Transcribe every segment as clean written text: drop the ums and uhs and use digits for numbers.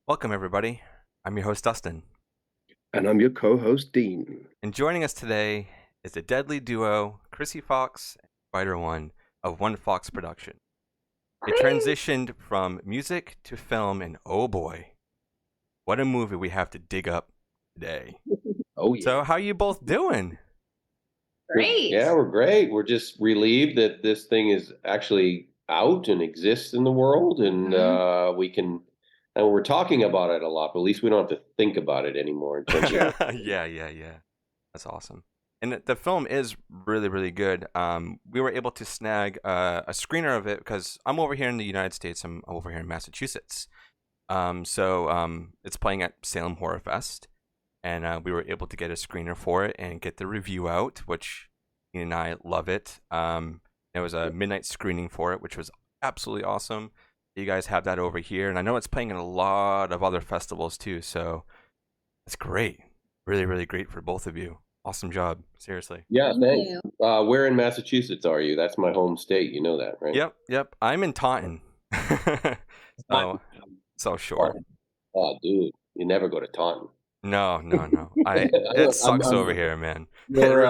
Welcome, everybody. I'm your host, Dustin. And I'm your co-host, Dean. And joining us today is the deadly duo, KRSY Fox and Spider One of One Fox Production. They transitioned from music to film, and oh boy, what a movie we have to dig up today. Oh, yeah. So, how you both doing? Great. Yeah, we're great. We're just relieved that this thing is actually out and exists in the world, and we can. And we're talking about it a lot, but at least we don't have to think about it anymore. Yeah. That's awesome. And the film is really, really good. We were able to snag a screener of it because I'm over here in the United States. I'm over here in Massachusetts. So it's playing at Salem Horror Fest. And we were able to get a screener for it and get the review out, which Ian and I love it. There was a midnight screening for it, which was absolutely awesome. You guys have that over here, and I know it's playing in a lot of other festivals too, so it's great. Really, really great for both of you. Awesome job, seriously. Yeah, thanks. Where in Massachusetts are you? That's my home state. You know that, right? Yep. I'm in Taunton. so short. Oh, dude, you never go to Taunton. No. It sucks over here, man. There's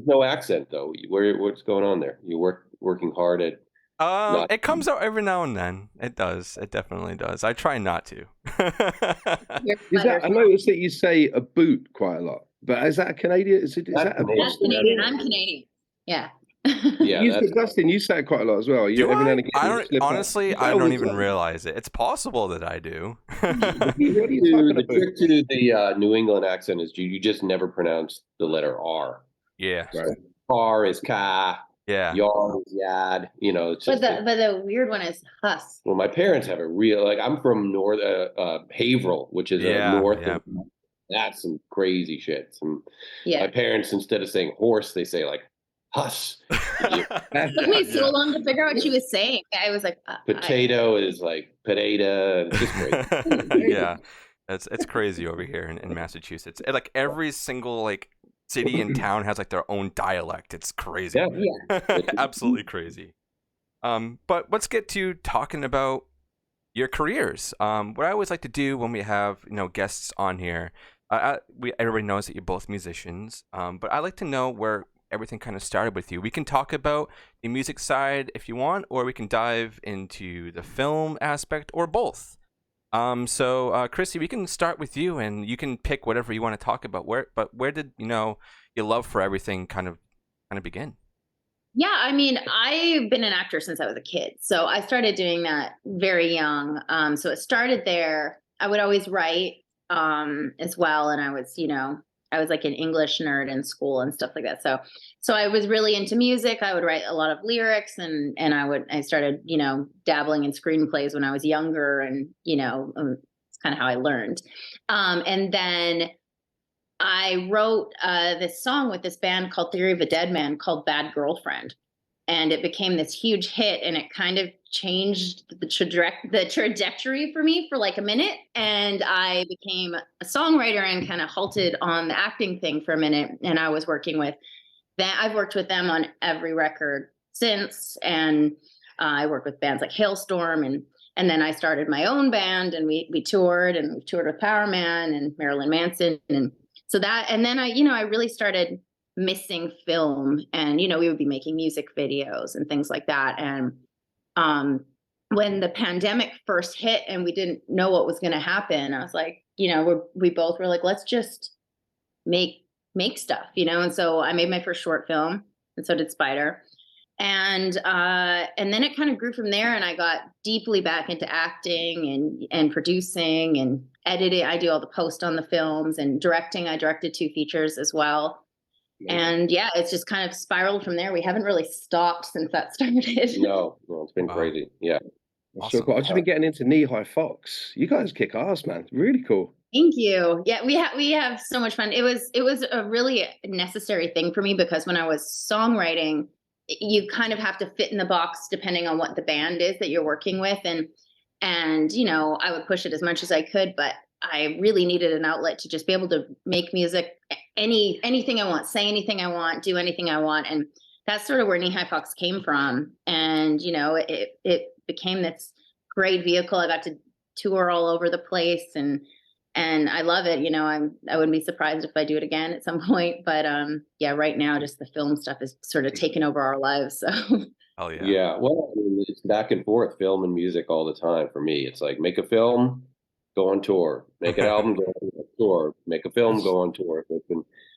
no accent though. What's going on there? You working hard at? It comes out every now and then. It does. It definitely does. I try not to. I noticed that you say a boot quite a lot, but is that a Canadian? Is that Canadian? That's Canadian. I'm Canadian. Yeah. Yeah, Dustin, you say it quite a lot as well. Do I? Honestly, I don't even realize it. It's possible that I do. The trick to the New England accent is you just never pronounce the letter R. Yeah. Right. R is ka. Yeah. Yard is yad. You know. It's just but the weird one is hus. Well, my parents have a real I'm from north Haverhill, which is north. Yeah. That's some crazy shit. My parents, instead of saying horse, they say like Hus. It took me so long to figure out what she was saying. I was like, potato is like potato. It's just crazy. Yeah, it's crazy over here in Massachusetts. Like every single like city and town has like their own dialect. It's crazy. Yeah. Absolutely crazy. But let's get to talking about your careers. What I always like to do when we have guests on here, everybody knows that you're both musicians. But I like to know where everything kind of started with you. We can talk about the music side if you want, or we can dive into the film aspect, or both. So KRSY, we can start with you, and you can pick whatever you want to talk about. Where did your love for everything kind of begin? Yeah, I mean, I've been an actor since I was a kid, so I started doing that very young. So it started there. I would always write as well, and I was like an English nerd in school and stuff like that. So I was really into music. I would write a lot of lyrics, and I started, dabbling in screenplays when I was younger, and it's kind of how I learned. And then I wrote this song with this band called Theory of a Dead Man called Bad Girlfriend. And it became this huge hit, and it kind of changed the trajectory for me for like a minute. And I became a songwriter and kind of halted on the acting thing for a minute. And I was working with that. I've worked with them on every record since. And I worked with bands like Hailstorm. And then I started my own band, and we toured, and we toured with Power Man and Marilyn Manson. And so and then I really started missing film, and we would be making music videos and things like that. And when the pandemic first hit and we didn't know what was going to happen, I was like, we both were like, let's just make stuff, and so I made my first short film, and so did Spider. And then it kind of grew from there, and I got deeply back into acting and producing and editing. I do all the post on the films, and directing. I directed 2 features as well. And yeah, it's just kind of spiraled from there. We haven't really stopped since that started. No, it's been crazy. Yeah. Awesome. So I've just been getting into Knee-High Fox. You guys kick ass, man. Really cool. Thank you. Yeah, we have so much fun. It was a really necessary thing for me, because when I was songwriting, you kind of have to fit in the box depending on what the band is that you're working with. And I would push it as much as I could, but I really needed an outlet to just be able to make music, anything I want, say anything I want, do anything I want. And that's sort of where Knee-High Fox came from. And, it became this great vehicle. I got to tour all over the place, and I love it. You know, I wouldn't be surprised if I do it again at some point. But yeah, right now just the film stuff is sort of taking over our lives. So Oh yeah. Yeah, well, I mean, it's back and forth, film and music all the time for me. It's like make a film, go on tour, make an album, go on tour, make a film, go on tour. That's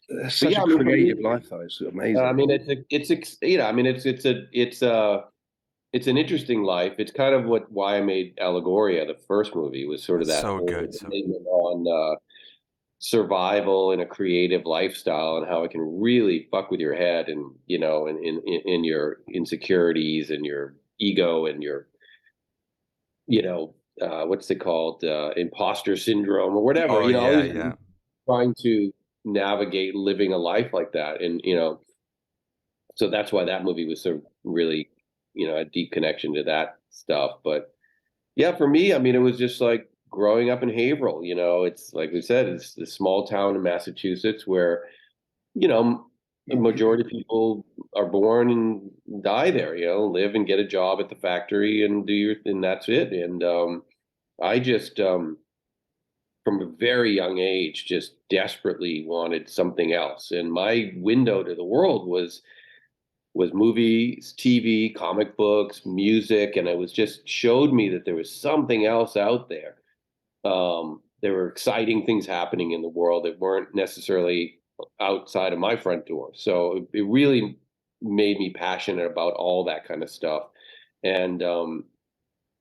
But such yeah, a I mean, for creative me, life, though. It's amazing. I mean, you know, I mean, it's an interesting life. It's kind of why I made Allegoria, the first movie, was sort of that So whole good. So statement on survival in a creative lifestyle and how it can really fuck with your head and, you know, in your insecurities and your ego and your, you know, what's it called, imposter syndrome or whatever, oh you know, all yeah, these yeah. trying to navigate living a life like that. And, you know, so that's why that movie was sort of really, you know, a deep connection to that stuff. But yeah, for me, I mean, it was just like growing up in Haverhill, you know, it's like we said, it's the small town in Massachusetts where, you know, the majority of people are born and die there, you know, live and get a job at the factory and and that's it. And I just, from a very young age, just desperately wanted something else. And my window to the world was movies, TV, comic books, music, and it was just showed me that there was something else out there. There were exciting things happening in the world that weren't necessarily outside of my front door. So it really made me passionate about all that kind of stuff. And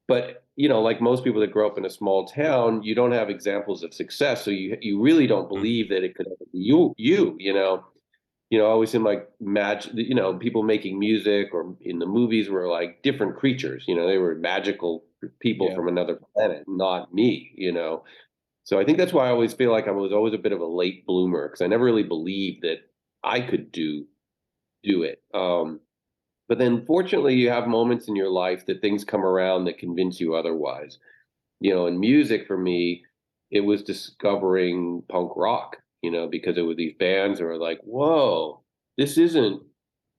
but you know, like most people that grow up in a small town, you don't have examples of success, so you really don't Mhm. believe that it could ever be you know. You know, I always seem like you know, people making music or in the movies were like different creatures. You know, they were magical people Yeah. from another planet, not me. You know, so I think that's why I always feel like I was always a bit of a late bloomer because I never really believed that I could do it. But then, fortunately, you have moments in your life that things come around that convince you otherwise. You know, in music for me, it was discovering punk rock, you know, because it was these bands that were like, whoa, this isn't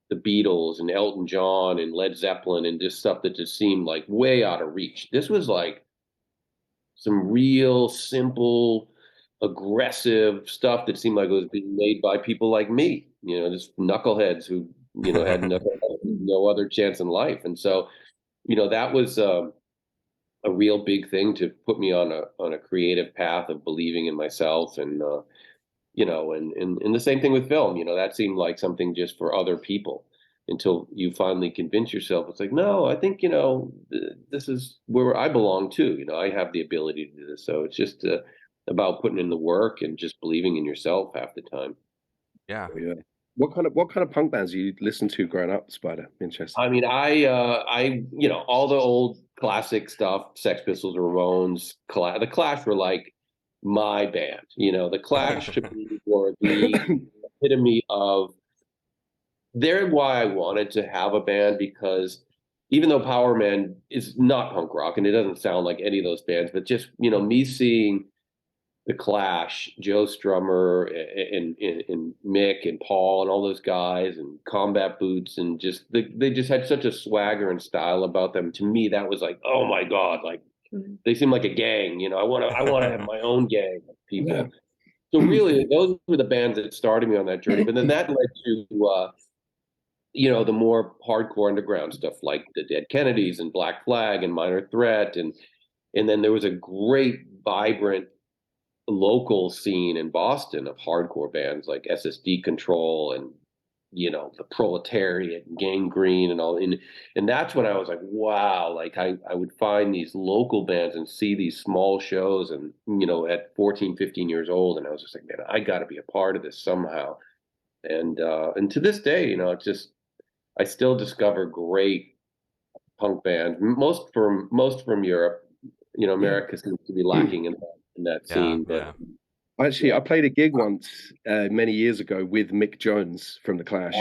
the Beatles and Elton John and Led Zeppelin and just stuff that just seemed like way out of reach. This was like some real simple, aggressive stuff that seemed like it was being made by people like me, you know, just knuckleheads who, you know, had no other chance in life. And so, you know, that was a real big thing to put me on a creative path of believing in myself and you know and the same thing with film, you know, that seemed like something just for other people until you finally convince yourself it's like no, I think, you know, this is where I belong too, you know, I have the ability to do this. So it's just about putting in the work and just believing in yourself half the time. Yeah. Yeah. What kind of punk bands you listen to growing up, Spider? Interesting. I mean, you know, all the old classic stuff, Sex Pistols, Ramones, the Clash were like my band. You know, the Clash to me were the epitome of. They're why I wanted to have a band because even though Power Man is not punk rock and it doesn't sound like any of those bands, but just, you know, me seeing the Clash, Joe Strummer and Mick and Paul and all those guys and Combat Boots and just they just had such a swagger and style about them. To me, that was like, oh my God, like they seem like a gang. You know, I want to have my own gang of Yeah. people. So really, those were the bands that started me on that journey. But then that led to you know, the more hardcore underground stuff like the Dead Kennedys and Black Flag and Minor Threat and then there was a great vibrant local scene in Boston of hardcore bands like SSD Control and, you know, the Proletariat and Gangrene and all. And that's when I was like, wow, like I would find these local bands and see these small shows and, you know, at 14, 15 years old. And I was just like, man, I got to be a part of this somehow. And to this day, you know, it's just, I still discover great punk bands, most from Europe. You know, Yeah. America seems to be lacking in that Yeah. scene, but Yeah. Actually, yeah. I played a gig once many years ago with Mick Jones from the Clash.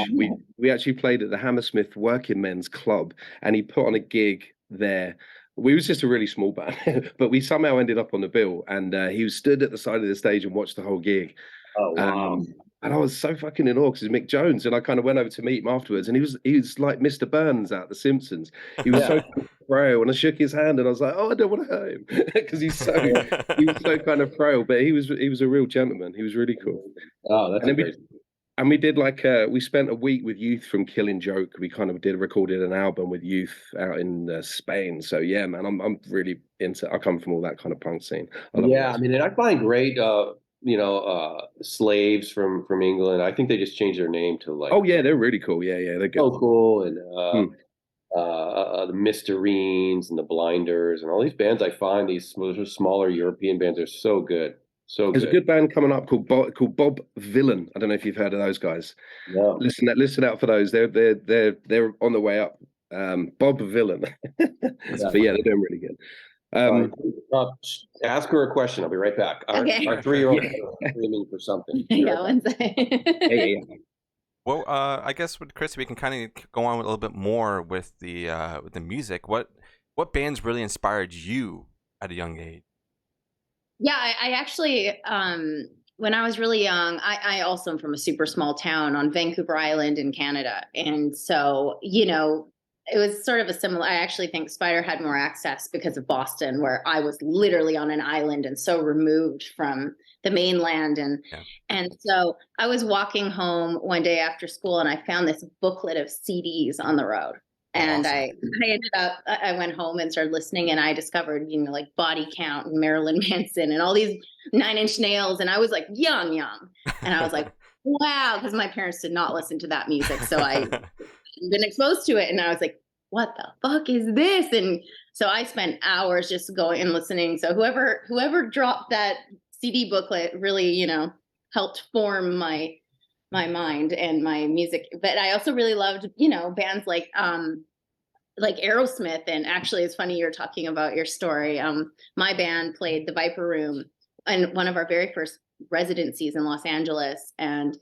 We actually played at the Hammersmith Working Men's Club, and he put on a gig there. We was just a really small band, but we somehow ended up on the bill, and he was stood at the side of the stage and watched the whole gig. Oh wow. And I was so fucking in awe because it's Mick Jones, and I kind of went over to meet him afterwards, and he was like Mr. Burns out of The Simpsons. He was so frail, and I shook his hand, and I was like, "Oh, I don't want to hurt him," because he was so kind of frail, but he was a real gentleman. He was really cool. Oh, that's great. And we did we spent a week with youth from Killing Joke. We kind of recorded an album with youth out in Spain. So yeah, man, I'm really into. I come from all that kind of punk scene. I mean, and I find great. Slaves from England. I think they just changed their name to like. Oh yeah, they're really cool. Yeah, they're good. Oh, cool. And the Mysterines and the Blinders and all these bands. I find these smaller European bands are so good. So there's a good band coming up called Bob Villain. I don't know if you've heard of those guys. No. Listen out for those. They're on the way up. Bob Villain. But yeah, they're doing really good. Ask her a question. I'll be right back. Our 3-year-old is screaming for something. One second. Well, I guess with Chris, we can kind of go on with a little bit more with the music. What bands really inspired you at a young age? Yeah, I actually, when I was really young, I also am from a super small town on Vancouver Island in Canada. And so, it was sort of a similar, I actually think Spider had more access because of Boston, where I was literally on an island and so removed from the mainland. And so I was walking home one day after school and I found this booklet of CDs on the road. And awesome. I went home and started listening, and I discovered, like Body Count and Marilyn Manson and all these 9 Inch Nails. And I was like young. And I was like, wow, because my parents did not listen to that music. So I been exposed to it. And I was like, what the fuck is this? And so I spent hours just going and listening. So whoever dropped that CD booklet really, helped form my mind and my music. But I also really loved, bands like Aerosmith. And actually, it's funny you're talking about your story. My band played the Viper Room in one of our very first residencies in Los Angeles. And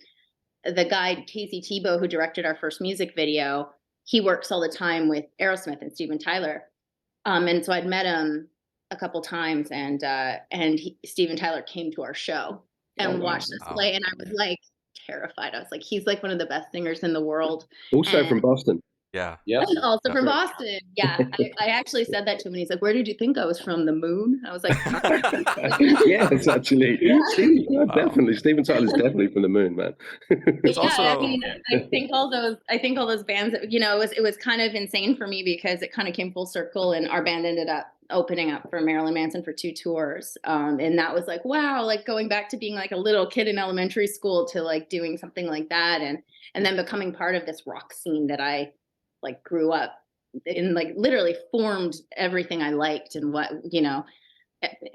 the guy, Casey Tebow, who directed our first music video, he works all the time with Aerosmith and Steven Tyler. And so I'd met him a couple times, and Steven Tyler came to our show and watched us play. And I was like terrified. I was like, he's like one of the best singers in the world. Also from Boston. Yeah. Also from Boston. Yeah. I actually said that to him, and he's like, where did you think I was from? The moon? I was like, yes, actually. Yeah. Definitely. Steven Tyler's definitely from the moon, man. It's also, I mean, I think all those bands, it was kind of insane for me because it kind of came full circle, and our band ended up opening up for Marilyn Manson for 2 tours. And that was like, wow, like going back to being like a little kid in elementary school to like doing something like that. And then becoming part of this rock scene that I like grew up in, like literally formed everything I liked and what,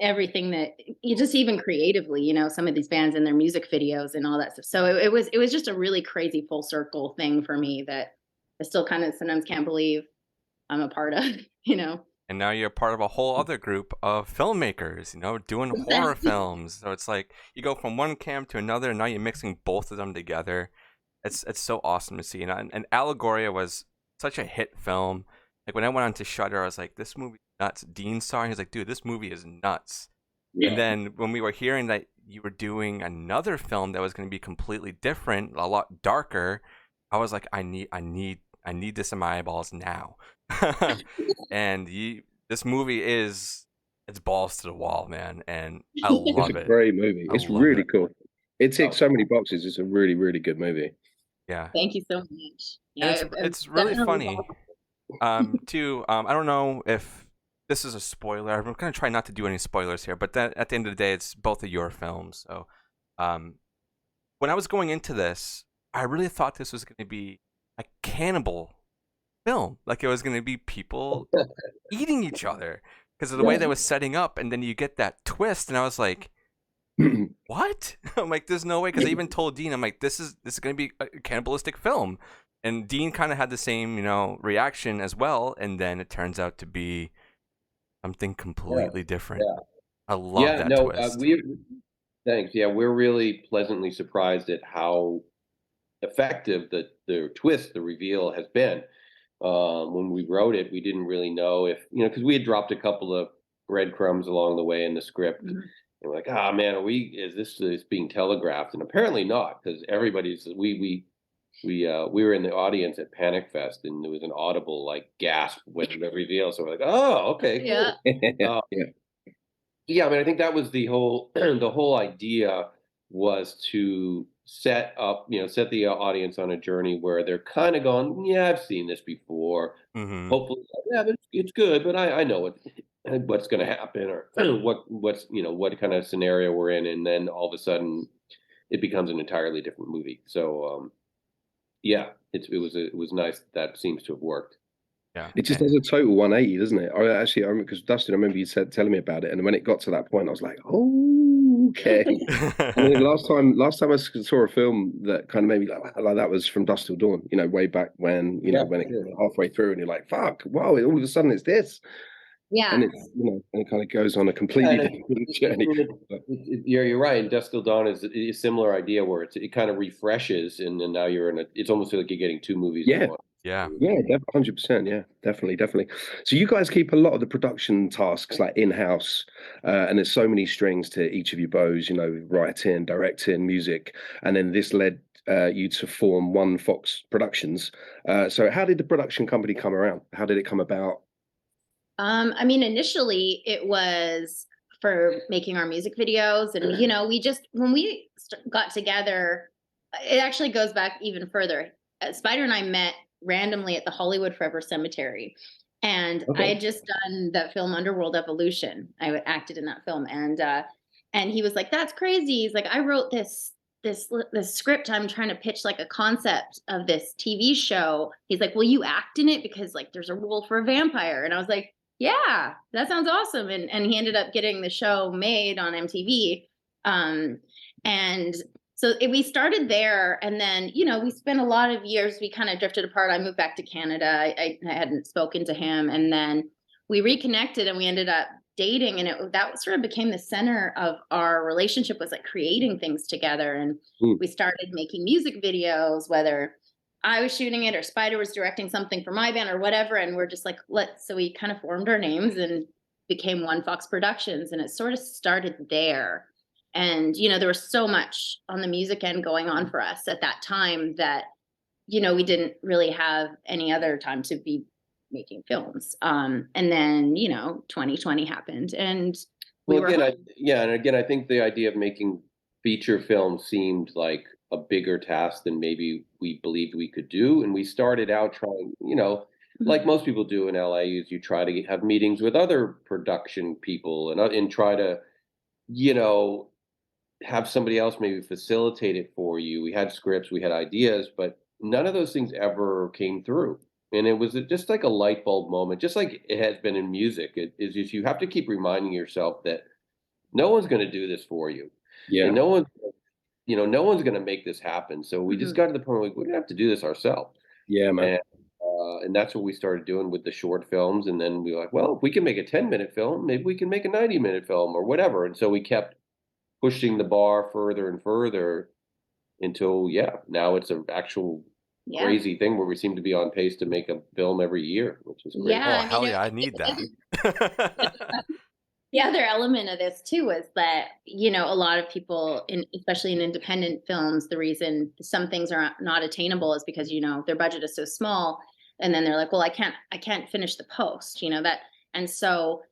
everything that you just even creatively, some of these bands and their music videos and all that stuff. So it was just a really crazy full circle thing for me that I still kind of sometimes can't believe I'm a part of, And now you're part of a whole other group of filmmakers, doing horror films. So it's like you go from one camp to another, and now you're mixing both of them together. It's so awesome to see. And Allegoria was such a hit film. Like when I went on to Shudder, I was like, this movie is nuts. Dean saw it, he was like, dude, this movie is nuts. Yeah. And then when we were hearing that you were doing another film that was going to be completely different, a lot darker, I was like, I need this in my eyeballs now. And this movie it's balls to the wall, man, and I love it. It's a great movie. It's really cool. It ticks so many boxes. It's a really, really good movie. Yeah. Thank you so much. Yeah, it's really funny. Too. I don't know if this is a spoiler. I'm gonna try not to do any spoilers here, but at the end of the day, it's both of your films. So, when I was going into this, I really thought this was gonna be a cannibal film. Like it was gonna be people eating each other because of the way they was setting up, and then you get that twist, and I was like, what? I'm like, there's no way, because I even told Dean, I'm like, this is gonna be a cannibalistic film, and Dean kind of had the same reaction as well, and then it turns out to be something completely different. I love that twist. Thanks. Yeah, we're really pleasantly surprised at how effective the twist, the reveal has been. When we wrote it, we didn't really know if because we had dropped a couple of breadcrumbs along the way in the script. And we're like, oh man, is this being telegraphed? And apparently not, because everybody's we were in the audience at Panic Fest, and there was an audible like gasp when the reveal. So we're like, oh, okay, Yeah. cool. Yeah, I mean, I think that was the whole the whole idea was to set up, set the audience on a journey where they're kind of going, yeah, I've seen this before. Mm-hmm. Hopefully, yeah, but it's good, but I know what's going to happen, or what kind of scenario we're in, and then all of a sudden it becomes an entirely different movie. So yeah, it was nice. That seems to have worked. Yeah. It just does a total 180, doesn't it? I remember, because Dustin, I remember you telling me about it, and when it got to that point, I was like, oh, okay. And then last time I saw a film that kind of made me like that was from Dusk Till Dawn, way back when, when it got halfway through, and you're like, fuck, wow, all of a sudden it's this. Yeah. And it's, and it kind of goes on a completely different journey. You're right. And Dusk Till Dawn is a similar idea where it kind of refreshes, and then now you're it's almost like you're getting two movies. Yeah. In one. Yeah. Yeah, 100%. Yeah, definitely. So you guys keep a lot of the production tasks like in-house, and there's so many strings to each of your bows, writing, directing, music, and then this led you to form One Fox Productions. So how did the production company come around? How did it come about? I mean, initially it was for making our music videos, and we just when we got together, it actually goes back even further. Spider and I met randomly at the Hollywood Forever Cemetery, and I had just done that film Underworld Evolution. I acted in that film, and he was like, "That's crazy." He's like, "I wrote this script. I'm trying to pitch like a concept of this TV show." He's like, "Will you act in it? Because like there's a role for a vampire." And I was like, "Yeah, that sounds awesome." And he ended up getting the show made on MTV. And so we started there, and then we spent a lot of years. We kind of drifted apart. I moved back to Canada. I hadn't spoken to him, and then we reconnected, and we ended up dating, and that sort of became the center of our relationship, was like creating things together. And we started making music videos, whether I was shooting it or Spider was directing something for my band or whatever. And we're just like, so we kind of formed our names and became One Fox Productions, and it sort of started there. And, there was so much on the music end going on for us at that time that, we didn't really have any other time to be making films. And then, 2020 happened, and I think the idea of making feature films seemed like a bigger task than maybe we believed we could do. And we started out trying, like most people do in LA, is you try to have meetings with other production people and try to, have somebody else maybe facilitate it for you. We had scripts, we had ideas, but none of those things ever came through. And it was just like a light bulb moment, just like it has been in music. It is just, you have to keep reminding yourself that no one's going to do this for you. Yeah. And no one's going to make this happen. So we just got to the point where we're going to have to do this ourselves. Yeah, man. And that's what we started doing with the short films. And then we were like, well, if we can make a 10-minute film, maybe we can make a 90-minute film or whatever. And so we kept pushing the bar further and further until, now it's an actual crazy thing where we seem to be on pace to make a film every year, which is great. Yeah, oh, hell yeah, I need that. The other element of this too is that, a lot of people, especially in independent films, the reason some things are not attainable is because, their budget is so small. And then they're like, well, I can't finish the post, that. And so,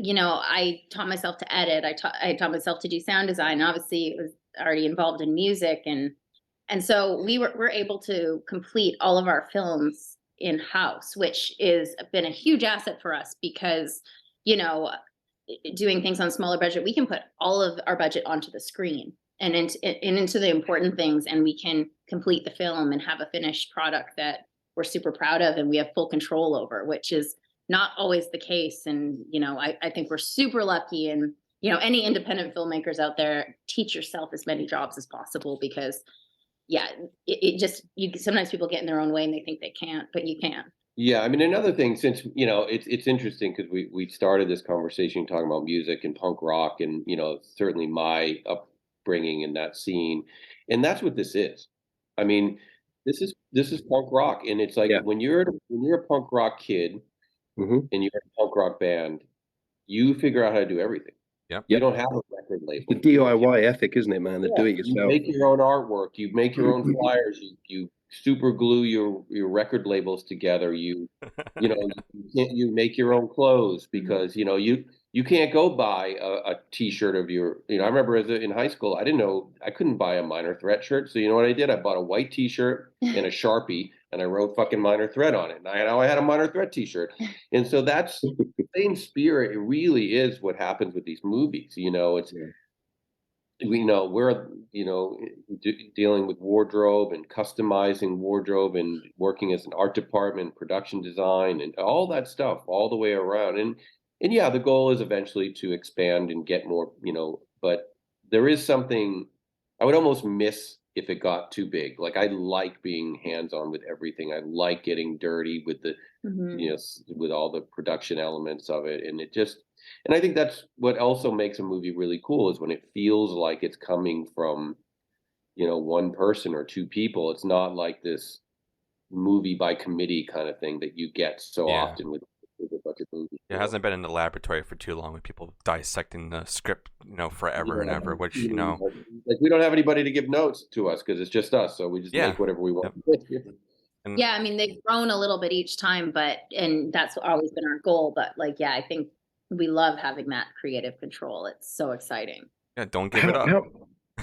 I taught myself to edit. I taught myself to do sound design. Obviously, it was already involved in music. And so we're able to complete all of our films in-house, which is been a huge asset for us because, doing things on smaller budget, we can put all of our budget onto the screen and into the important things, and we can complete the film and have a finished product that we're super proud of and we have full control over, which is not always the case. And, I think we're super lucky. And, any independent filmmakers out there, teach yourself as many jobs as possible, because sometimes people get in their own way and they think they can't, but you can. Yeah, I mean, another thing, since it's interesting because we started this conversation talking about music and punk rock, and certainly my upbringing in that scene, and that's what this is. I mean, this is punk rock, and it's like when you're a punk rock kid and you're in a punk rock band, you figure out how to do everything. Yep. You don't have a record label. The DIY ethic, isn't it, man? The Yeah, do it you yourself. make your own artwork, you make your own flyers, you super glue your record labels together, you make your own clothes because you can't go buy a t-shirt of your, I remember in high school, I couldn't buy a Minor Threat shirt. So you know what I did? I bought a white t-shirt and a Sharpie and I wrote fucking Minor Threat on it. And I had a Minor Threat t-shirt. And so that's the same spirit. It really is what happens with these movies. It's, we're dealing with wardrobe and customizing wardrobe and working as an art department, production design, and all that stuff all the way around. And yeah, the goal is eventually to expand and get more, but there is something I would almost miss if it got too big. Like I like being hands-on with everything. I like getting dirty with the with all the production elements of it, and I think that's what also makes a movie really cool is when it feels like it's coming from one person or two people. It's not like this movie by committee kind of thing that you get so often with a bunch of movies. It hasn't been in the laboratory for too long with people dissecting the script forever and ever, which like we don't have anybody to give notes to us because it's just us, so we just make whatever we want. Yeah, I mean, they've grown a little bit each time, and that's always been our goal. But I think we love having that creative control. It's so exciting. Yeah, don't give it up.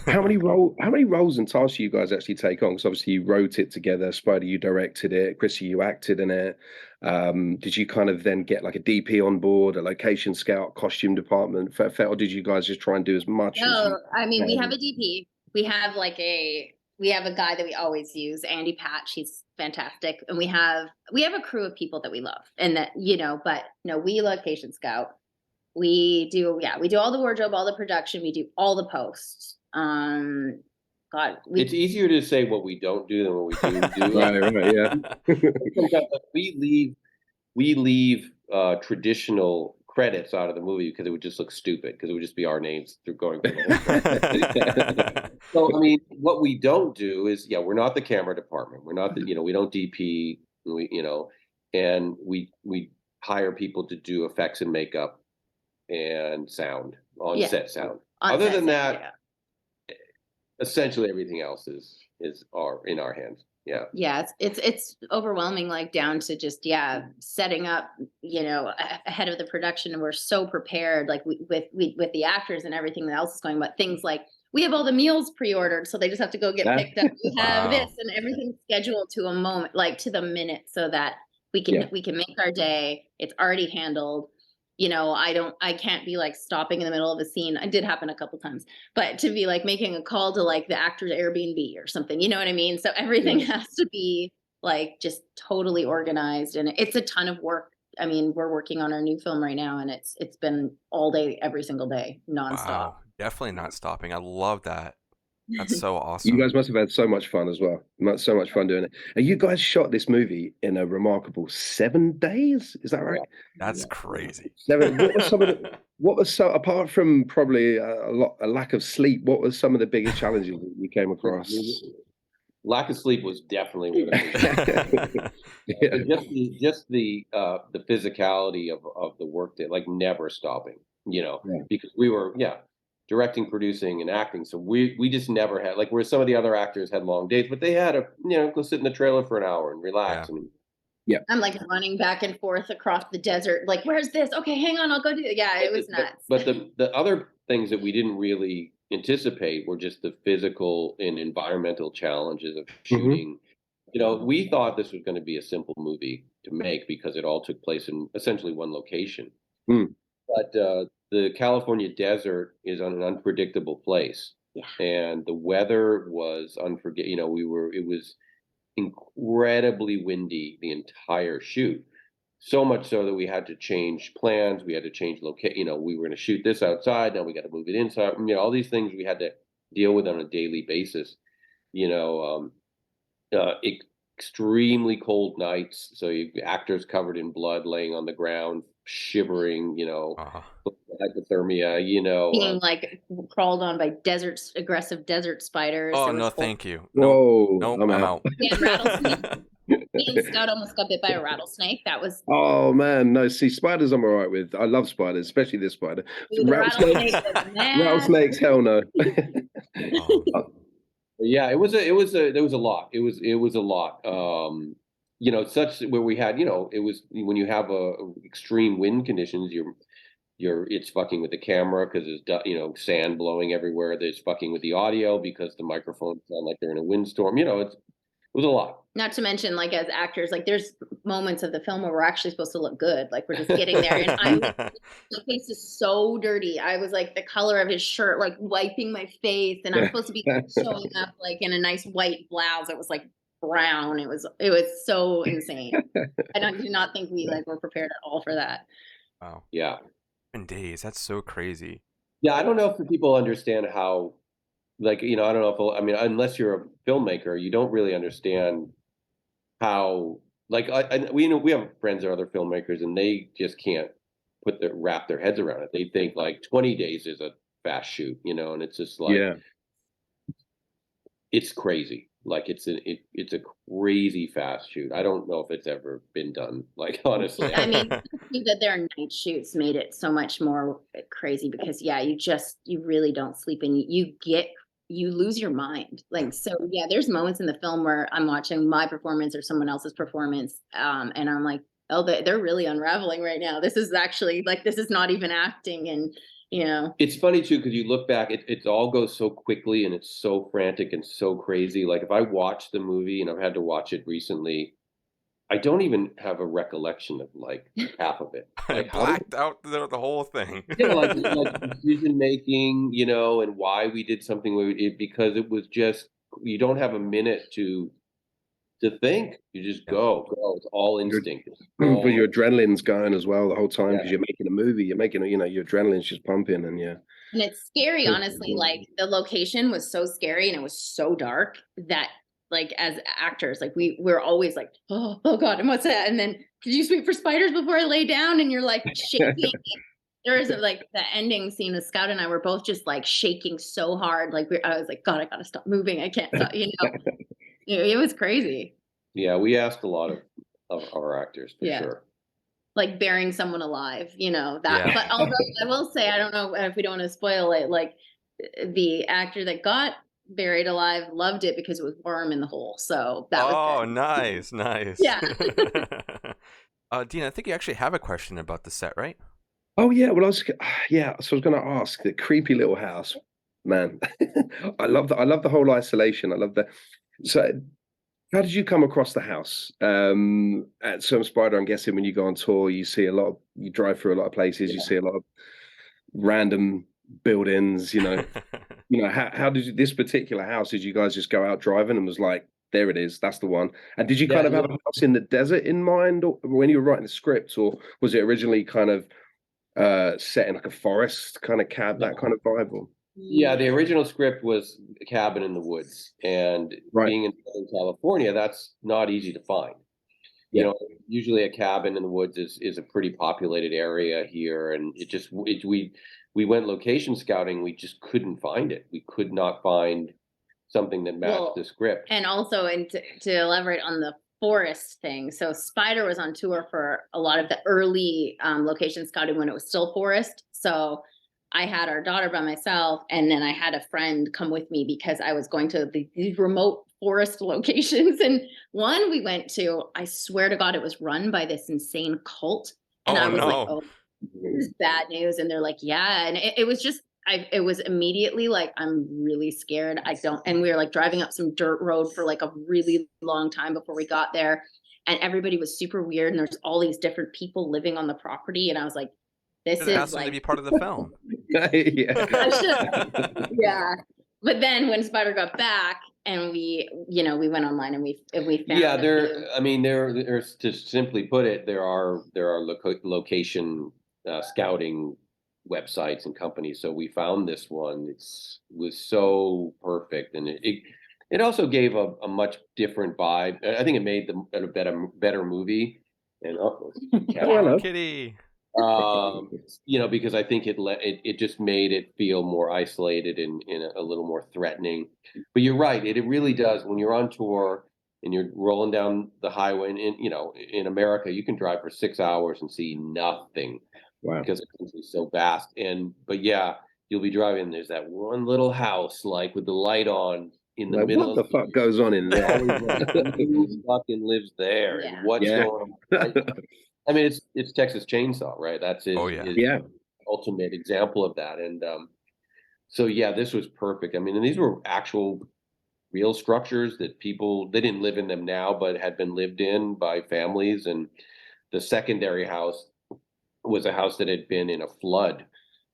How many roles and tasks do you guys actually take on? Because obviously you wrote it together, Spider, you directed it, Chrissy, you acted in it. Did you kind of then get like a DP on board, a location scout, costume department, or did you guys just try and do as much? No, I mean, we have a DP. We have a guy that we always use, Andy Patch. He's fantastic, and we have a crew of people that we love, and that but no, we location scout. We do all the wardrobe, all the production. We do all the posts. It's easier to say what we don't do than what we do. Right, yeah. we leave traditional credits out of the movie because it would just look stupid because it would just be our names through going. So I mean, what we don't do is we're not the camera department. We're not we don't DP. And we hire people to do effects and makeup and sound on set sound. Other than that. Essentially everything else is in our hands. Yeah, it's overwhelming, like down to just setting up ahead of the production, and we're so prepared, like with the actors and everything else is going, but things like we have all the meals pre-ordered, so they just have to go get picked up. We have this and everything's scheduled to a moment, like to the minute, so that we can make our day. It's already handled. I can't be like stopping in the middle of a scene. It did happen a couple times, but to be like making a call to like the actor's Airbnb or something, you know what I mean? So everything has to be like just totally organized, and it's a ton of work. I mean, we're working on our new film right now, and it's been all day, every single day, nonstop. Wow, definitely not stopping. I love that. That's so awesome. You guys must have had so much fun as well. So much fun doing it. And you guys shot this movie in a remarkable 7 days. Is that right? That's crazy. 7. What was apart from probably a lack of sleep? What was some of the biggest challenges that you came across? Lack of sleep was definitely one of them. Just the physicality of the work day, like never stopping. Because we were directing, producing, and acting. So we just never had, like, where some of the other actors had long days, but they had go sit in the trailer for an hour and relax. I'm like running back and forth across the desert. Like, where's this? Okay, hang on, I'll go do it. Yeah, it was nuts. But the other things that we didn't really anticipate were just the physical and environmental challenges of shooting. We thought this was going to be a simple movie to make because it all took place in essentially one location. But the California desert is an unpredictable place, and the weather was unforgettable. It was incredibly windy the entire shoot, so much so that we had to change plans. We had to change location. We were going to shoot this outside, now we got to move it inside. All these things we had to deal with on a daily basis. Extremely cold nights, so actors covered in blood, laying on the ground, shivering, hypothermia, being like crawled on by aggressive desert spiders. Oh no, thank you. Whoa, no, I'm out. Rattlesnake. Me and Scout almost got bit by a rattlesnake. That was Oh man, no. See, spiders I'm all right with. I love spiders, especially this spider. the rattlesnake Rattlesnakes, was mad. rattlesnakes, hell no. Yeah, it was there was a lot. It was a lot. Such where we had, it was when you have extreme wind conditions, it's fucking with the camera because there's sand blowing everywhere. There's fucking with the audio because the microphones sound like they're in a windstorm. It was a lot. Not to mention, like, as actors, like, there's moments of the film where we're actually supposed to look good. Like, we're just getting there. And my face is so dirty. I was like the color of his shirt, like wiping my face. And I'm supposed to be showing up like in a nice white blouse. It was like brown. It was so insane. I do not think we like were prepared at all for that. Wow. Yeah. 7 days. That's so crazy. Yeah, I don't know if people understand how, like, I don't know if, unless you're a filmmaker, you don't really understand how, like, we have friends that are other filmmakers, and they just can't wrap their heads around it. They think like 20 days is a fast shoot, and it's just like, it's crazy. Like it's a crazy fast shoot. I don't know if it's ever been done. Like, honestly, I mean, that their night shoots made it so much more crazy because you really don't sleep and you lose your mind. Like, so yeah, there's moments in the film where I'm watching my performance or someone else's performance, and I'm like, oh, they're really unraveling right now. This is actually like, this is not even acting. And it's funny too, because you look back, it all goes so quickly and it's so frantic and so crazy. Like, if I watch the movie, and I've had to watch it recently, I don't even have a recollection of like half of it. Like, blacked out the whole thing. like decision making, and why we did something because it was just, you don't have a minute to think. You just go. It's all instinct. But your adrenaline's going as well the whole time because you're making a movie. You're making your adrenaline's just pumping, and And it's scary, honestly. Like, the location was so scary and it was so dark that, like, as actors, like we're always like, oh God, and what's that? And then, did you sweep for spiders before I lay down? And you're like shaking. There's like the ending scene with Scout and I were both just like shaking so hard. Like, I was like, God, I gotta stop moving. I can't stop. It was crazy. Yeah, we asked a lot of our actors for sure. Like burying someone alive, that. Yeah. But although I will say, I don't know if we don't want to spoil it, like the actor that got buried alive loved it because it was warm in the hole. So that was good. Nice. Yeah. Dean, I think you actually have a question about the set, right? Oh yeah, well so I was going to ask, the creepy little house, man. I love the whole isolation. I love that. So how did you come across the house? At Some Spider, I'm guessing when you go on tour, you drive through a lot of places, you see a lot of random buildings, how did this particular house, did you guys just go out driving and was like, there it is, that's the one? And did you kind of have a house in the desert in mind or when you were writing the script, or was it originally kind of set in like a forest kind of that kind of vibe? Or? Yeah, the original script was a cabin in the woods, and being in Southern California, that's not easy to find. Usually a cabin in the woods is a pretty populated area here, and we went location scouting, we just couldn't find it. We could not find something that matched the script. And also, and to elaborate on the forest thing, so Spider was on tour for a lot of the early location scouting when it was still forest. So I had our daughter by myself, and then I had a friend come with me because I was going to these remote forest locations. And one we went to, I swear to God, it was run by this insane cult. And I was like, oh, this is bad news. And they're like, yeah. And it was just, it was immediately like, I'm really scared. And we were like driving up some dirt road for like a really long time before we got there. And everybody was super weird. And there's all these different people living on the property. And I was like, this is like, to be part of the film. Yeah. But then when Spider got back and we went online and we found there's, to simply put it, there are location scouting websites and companies. So we found this one. Was so perfect, and it also gave a much different vibe. I think it made a better movie. And hello, kitty. Because I think it just made it feel more isolated and a little more threatening. But you're right, it really does. When you're on tour, and you're rolling down the highway. And in America, you can drive for 6 hours and see nothing Wow. because the country's so vast. But yeah, you'll be driving. And there's that one little house, like with the light on in the Like, middle what the of fuck goes on in there? who fucking lives there and Yeah. what's Yeah. going on. I mean, it's Texas Chainsaw, right? That's his, Oh, yeah. his Yeah. ultimate example of that. And so yeah, this was perfect. I mean, and these were actual real structures that they didn't live in them now, but had been lived in by families. And the secondary house was a house that had been in a flood,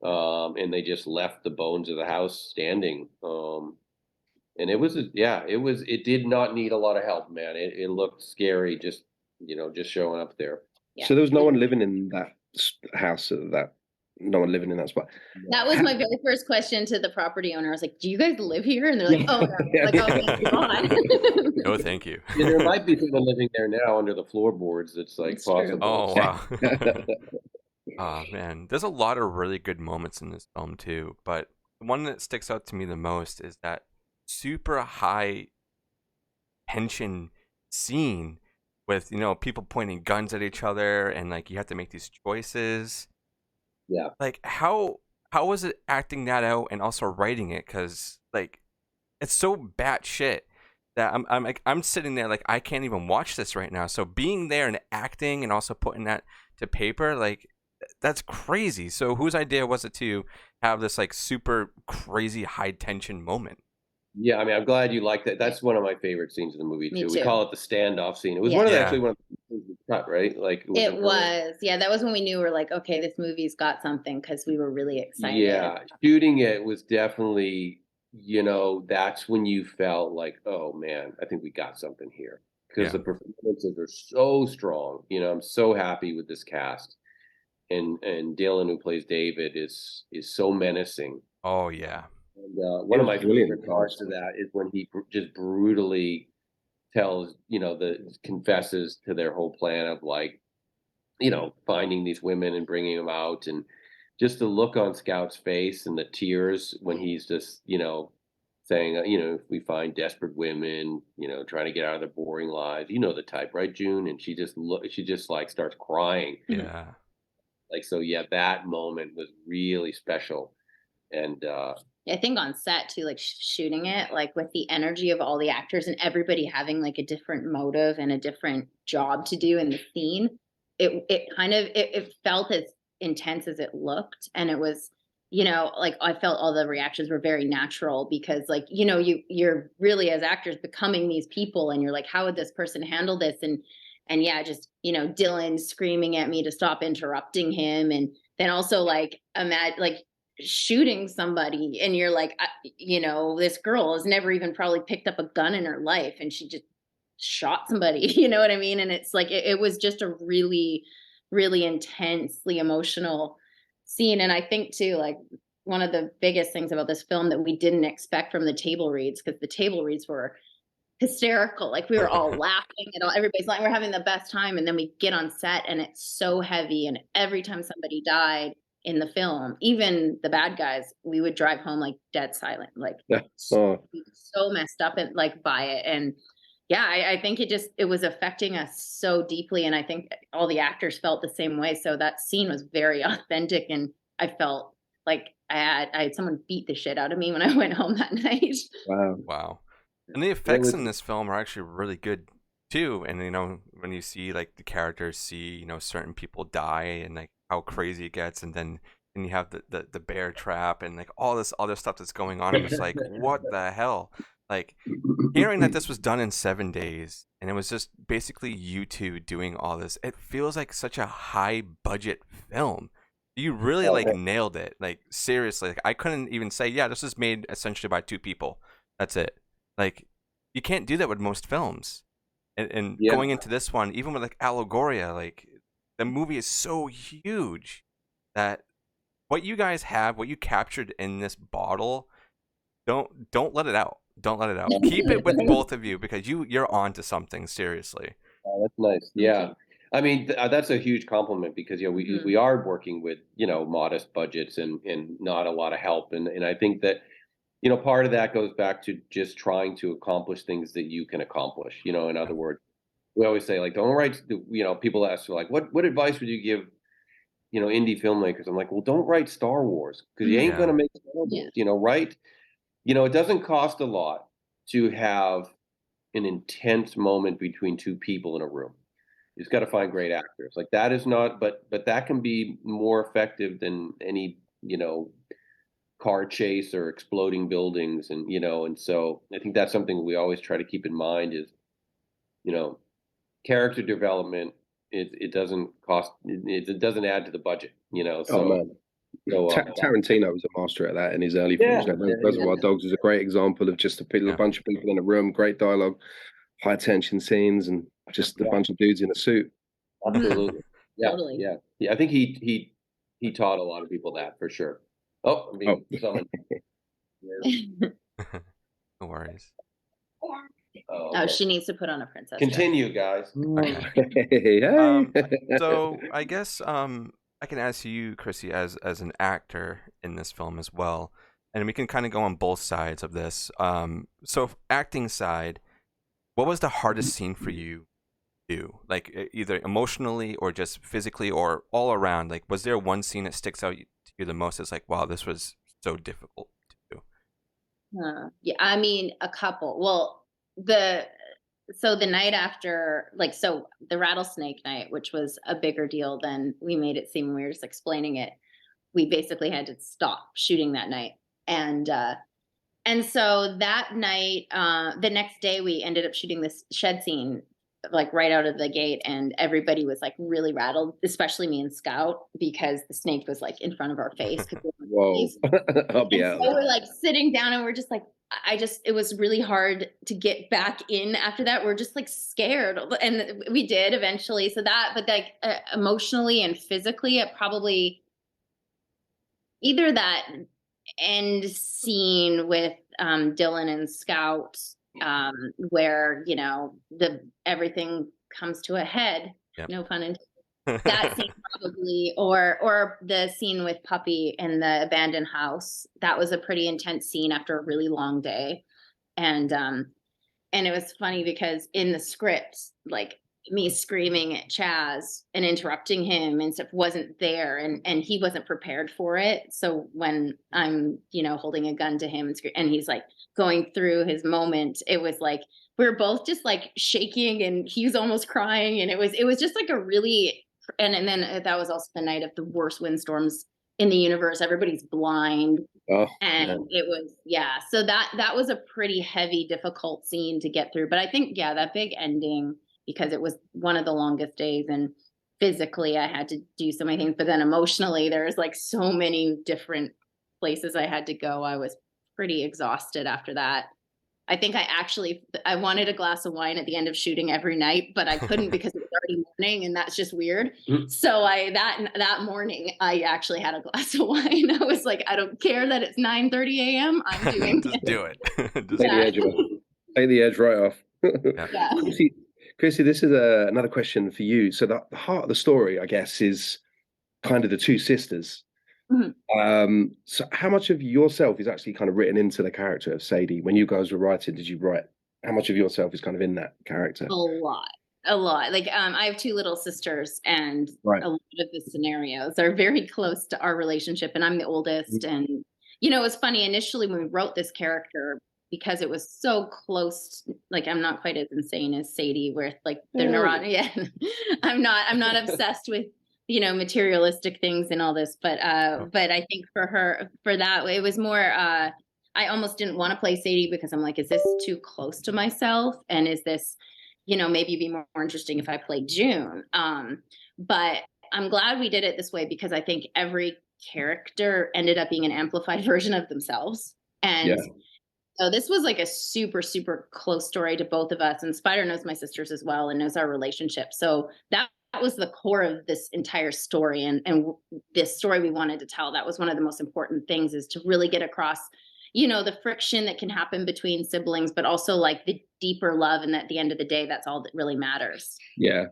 and they just left the bones of the house standing. And it did not need a lot of help, man. It looked scary just showing up there. Yeah. So there was no one living in that house no one living in that spot. That was my very first question to the property owner. I was like, "Do you guys live here?" And they're like, "Oh no." Yeah. Like, "Oh, thank God." No, thank you. Yeah, there might be people living there now under the floorboards. It's like It's true. possible. Oh, wow. Oh, man. There's a lot of really good moments in this film, too. But the one that sticks out to me the most is that super high tension scene with, people pointing guns at each other and, like, you have to make these choices. Yeah. Like, how was it acting that out and also writing it? Because, like, it's so batshit that I'm sitting there like I can't even watch this right now. So being there and acting and also putting that to paper, like that's crazy. So whose idea was it to have this like super crazy high tension moment? Yeah, I mean, I'm glad you liked that. That's one of my favorite scenes in the movie Me too. We too. call it the standoff scene. It was Yeah. one of the, Yeah. actually one of the scenes we cut, right? Like It was. Yeah, that was when we knew we're like, okay, this movie's got something because we were really excited. Yeah, shooting it was definitely, that's when you felt like, oh man, I think we got something here because Yeah. the performances are so strong. I'm so happy with this cast, and Dylan, who plays David, is so menacing. Oh yeah. And one of my brilliant favorite parts of that is when he just brutally tells, confesses to their whole plan of like, finding these women and bringing them out, and just the look on Scout's face and the tears when he's just, saying, if we find desperate women, trying to get out of their boring lives, the type, right, June? And she just like starts crying. Yeah. Like, so yeah, that moment was really special. And I think on set too, like shooting it, like with the energy of all the actors and everybody having like a different motive and a different job to do in the scene, it felt as intense as it looked. And it was, like I felt all the reactions were very natural because like, you're really as actors becoming these people and you're like, how would this person handle this? And yeah, just, Dylan screaming at me to stop interrupting him. And then also like, imagine like, shooting somebody and you're like this girl has never even probably picked up a gun in her life and she just shot somebody. You know what I mean? And it's like it was just a really really intensely emotional scene. And I think too, like one of the biggest things about this film that we didn't expect from the table reads, because the table reads were hysterical, like we were all laughing and everybody's like we're having the best time, and then we get on set and it's so heavy, and every time somebody died in the film, even the bad guys, we would drive home like dead silent, like so messed up and like by it. And yeah, I think it was affecting us so deeply, and I think all the actors felt the same way. So that scene was very authentic, and I felt like I had someone beat the shit out of me when I went home that night. Wow. And the effects in this film are actually really good too. And when you see like the characters see, certain people die and like how crazy it gets, and then you have the bear trap and like all this other stuff that's going on. I'm just like, what the hell? Like hearing that this was done in 7 days and it was just basically you two doing all this, it feels like such a high budget film. You really like nailed it. Like seriously, like I couldn't even say, yeah, this is made essentially by 2 people. That's it. Like you can't do that with most films. And going into this one, even with like Allegoria, like the movie is so huge that what you guys have, what you captured in this bottle, don't let it out. Don't let it out. Keep it with both of you because you're on to something, seriously. Oh, that's nice. Yeah. I mean, that's a huge compliment because we are working with modest budgets and not a lot of help, and I think that you know, part of that goes back to just trying to accomplish things that you can accomplish. You know, in other words, we always say, like, don't write. You know, people ask, like, what advice would you give, you know, indie filmmakers? I'm like, well, don't write Star Wars, because you ain't Yeah. gonna make Star Wars. Yeah. You know, write. You know, it doesn't cost a lot to have an intense moment between two people in a room. You just got to find great actors. Like, that is not, but that can be more effective than any, you know, car chase or exploding buildings. And, you know, and so I think that's something we always try to keep in mind is, you know, character development. It doesn't cost. It doesn't add to the budget. You know, Oh so man, Tarantino was a master at that in his early films. You know, Reservoir Dogs is a great example of just a bunch of people in a room, great dialogue, high tension scenes, and just a bunch of dudes in a suit. Absolutely. Yeah, Totally. yeah. I think he taught a lot of people that, for sure. Oh, I'm being summoned. No worries. Oh, she needs to put on a princess dress. Continue, guys. Okay. Hey. So I guess I can ask you, Chrissy, as an actor in this film as well, and we can kind of go on both sides of this. So acting side, what was the hardest scene for you to do? Like either emotionally or just physically or all around? Like, was there one scene that sticks out to you the most? It's like, wow, this was so difficult to do. Yeah, I mean, a couple. Well, the night after, like, so the rattlesnake night, which was a bigger deal than we made it seem when we were just explaining it, we basically had to stop shooting that night. And so that night, the next day, we ended up shooting this shed scene, like right out of the gate, and everybody was like really rattled, especially me and Scout, because the snake was like in front of our face. Whoa, I'll be out. So we're like sitting down, and we're just like, it was really hard to get back in after that. We're just like scared, and we did eventually. So that, but like emotionally and physically, it probably either that end scene with Dylan and Scout, where, you know, everything comes to a head. Yep. No pun intended. That scene probably, or the scene with Puppy in the abandoned house. That was a pretty intense scene after a really long day. And it was funny because in the script, like, me screaming at Chaz and interrupting him and stuff wasn't there, and he wasn't prepared for it. So when I'm, you know, holding a gun to him and he's like going through his moment, it was like we were both just like shaking, and he was almost crying, and it was just like a really, and then that was also the night of the worst windstorms in the universe. Everybody's blind. Oh, And man. it was, yeah. So that was a pretty heavy, difficult scene to get through. But I think, yeah, that big ending, because it was one of the longest days, and physically I had to do so many things, but then emotionally there was like so many different places I had to go. I was pretty exhausted after that. I think I wanted a glass of wine at the end of shooting every night, but I couldn't because it was already morning, and that's just weird. So that morning I actually had a glass of wine. I was like, I don't care that it's 9:30 a.m. I'm doing Just it. do it. Just Take the edge off. Take the edge right off. Yeah. Chrissy, this is another question for you. So the heart of the story, I guess, is kind of the two sisters. So how much of yourself is actually kind of written into the character of Sadie? When you guys were writing, did you write how much of yourself is kind of in that character? A lot. Like, I have two little sisters, and Right. a lot of the scenarios are very close to our relationship, and I'm the oldest. And, you know, it was funny initially when we wrote this character, because it was so close. Like, I'm not quite as insane as Sadie, where like they're neurotic. Yeah, I'm not obsessed with, you know, materialistic things and all this, but I think for that, it was more, I almost didn't want to play Sadie, because I'm like, is this too close to myself? And is this, you know, maybe be more interesting if I played June. But I'm glad we did it this way, because I think every character ended up being an amplified version of themselves. And so this was like a super, super close story to both of us. And Spider knows my sisters as well and knows our relationship. So that was the core of this entire story, and this story we wanted to tell. That was one of the most important things, is to really get across, you know, the friction that can happen between siblings, but also like the deeper love. And at the end of the day, that's all that really matters. Yeah.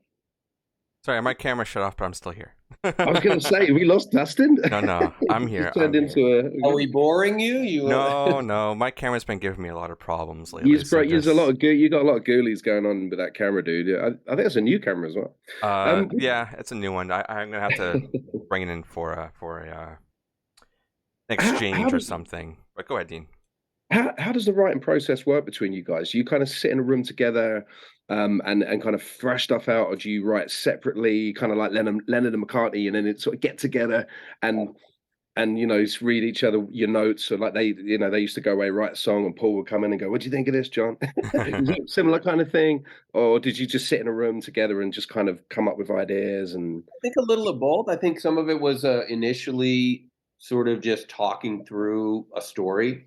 Sorry, my camera shut off, but I'm still here. I was going to say, we lost Dustin. No, I'm He here. just turned I'm into here. a. Are we boring you? No, my camera's been giving me a lot of problems lately. Use So use a lot of you got a lot of ghoulies going on with that camera, dude. I think it's a new camera as well. yeah, it's a new one. I'm gonna have to bring it in for a exchange or something. But go ahead, Dean. How does the writing process work between you guys? Do you kind of sit in a room together and kind of thrash stuff out, or do you write separately, kind of like Leonard and McCartney, and then it sort of get together and just read each other your notes? Or like they used to go away, write a song, and Paul would come in and go, "What do you think of this, John?" Is it similar kind of thing, or did you just sit in a room together and just kind of come up with ideas? And I think a little of both. I think some of it was initially sort of just talking through a story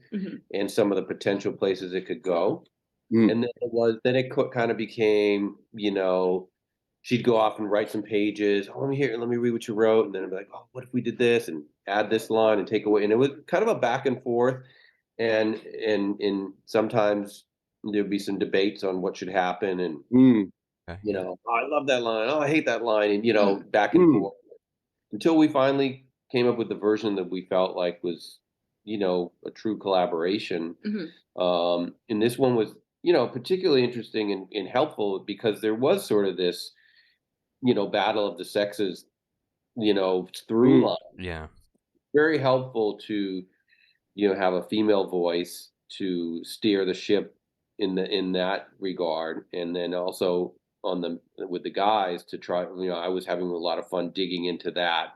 and some of the potential places it could go. And then it kind of became, she'd go off and write some pages. Oh, let me read what you wrote. And then I'd be like, oh, what if we did this and add this line and take away? And it was kind of a back and forth. And sometimes there'd be some debates on what should happen. And, oh, I love that line. Oh, I hate that line. And, back and forth until we finally came up with the version that we felt like was, a true collaboration. And this one was, particularly interesting and helpful because there was sort of this, battle of the sexes, through line. Yeah. Very helpful to, have a female voice to steer the ship in that regard. And then also with the guys to try, I was having a lot of fun digging into that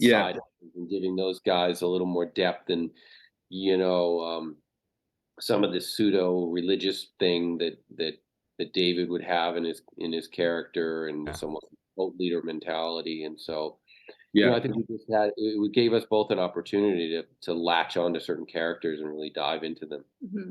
side of things and giving those guys a little more depth and, some of this pseudo religious thing that David would have in his character and somewhat cult leader mentality. And so, I think it gave us both an opportunity to latch on to certain characters and really dive into them.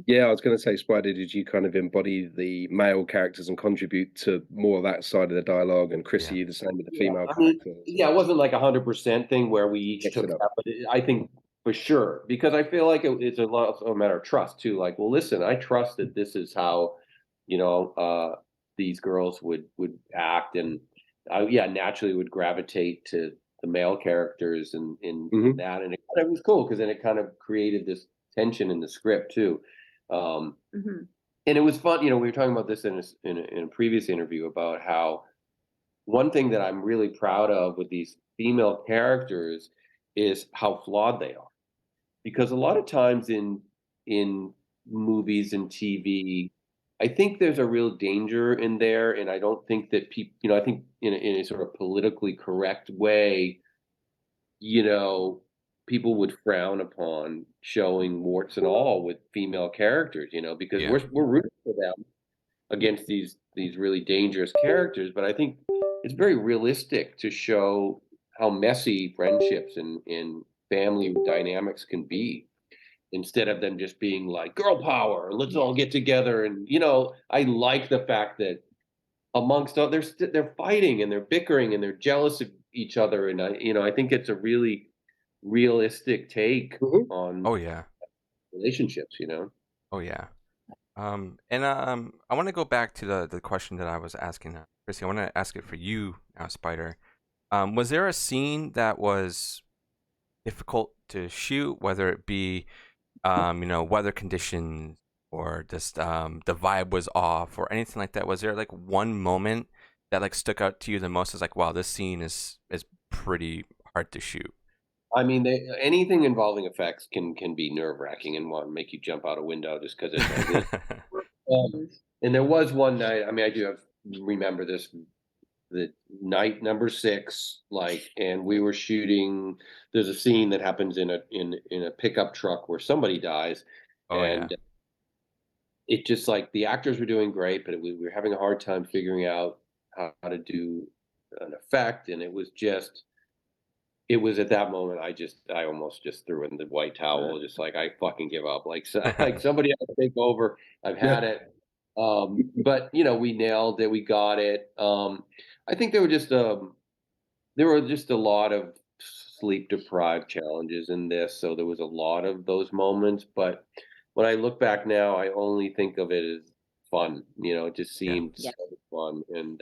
Yeah, I was going to say, Spider, did you kind of embody the male characters and contribute to more of that side of the dialogue? And KRSY, the same with the female characters? It wasn't like 100% thing where we each took that, but I think for sure, because I feel like it's a matter of trust too. Like, well, listen, I trust that this is how, these girls would act, and I naturally would gravitate to the male characters and in that, and it was cool because then it kind of created this tension in the script too. And it was fun. We were talking about this in a previous interview about how one thing that I'm really proud of with these female characters is how flawed they are, because a lot of times in movies and TV, I think there's a real danger in there, and I don't think that people, I think in a sort of politically correct way, people would frown upon showing warts and all with female characters, because we're rooting for them against these really dangerous characters. But I think it's very realistic to show how messy friendships and family dynamics can be, instead of them just being like girl power, let's all get together. And I like the fact that amongst all they're fighting and they're bickering and they're jealous of each other, and I think it's a really realistic take on relationships. Oh yeah. And I want to go back to the question that I was asking KRSY. I want to ask it for you now, Spider. Was there a scene that was difficult to shoot, whether it be weather conditions or just the vibe was off or anything like that? Was there like one moment that like stuck out to you the most as like, wow, this scene is pretty hard to shoot? I mean, anything involving effects can be nerve-wracking and want to make you jump out a window just because it's and there was one night, I mean, I do remember this, the night number 6, and we were shooting, there's a scene that happens in a pickup truck where somebody dies. It just the actors were doing great, but we were having a hard time figuring out how to do an effect. And it was at that moment, I almost just threw in the white towel, just I fucking give up. Somebody else take over. I've had it. But we nailed it. We got it. I think there were just a lot of sleep deprived challenges in this, so there was a lot of those moments. But when I look back now, I only think of it as fun. It just seemed so fun, and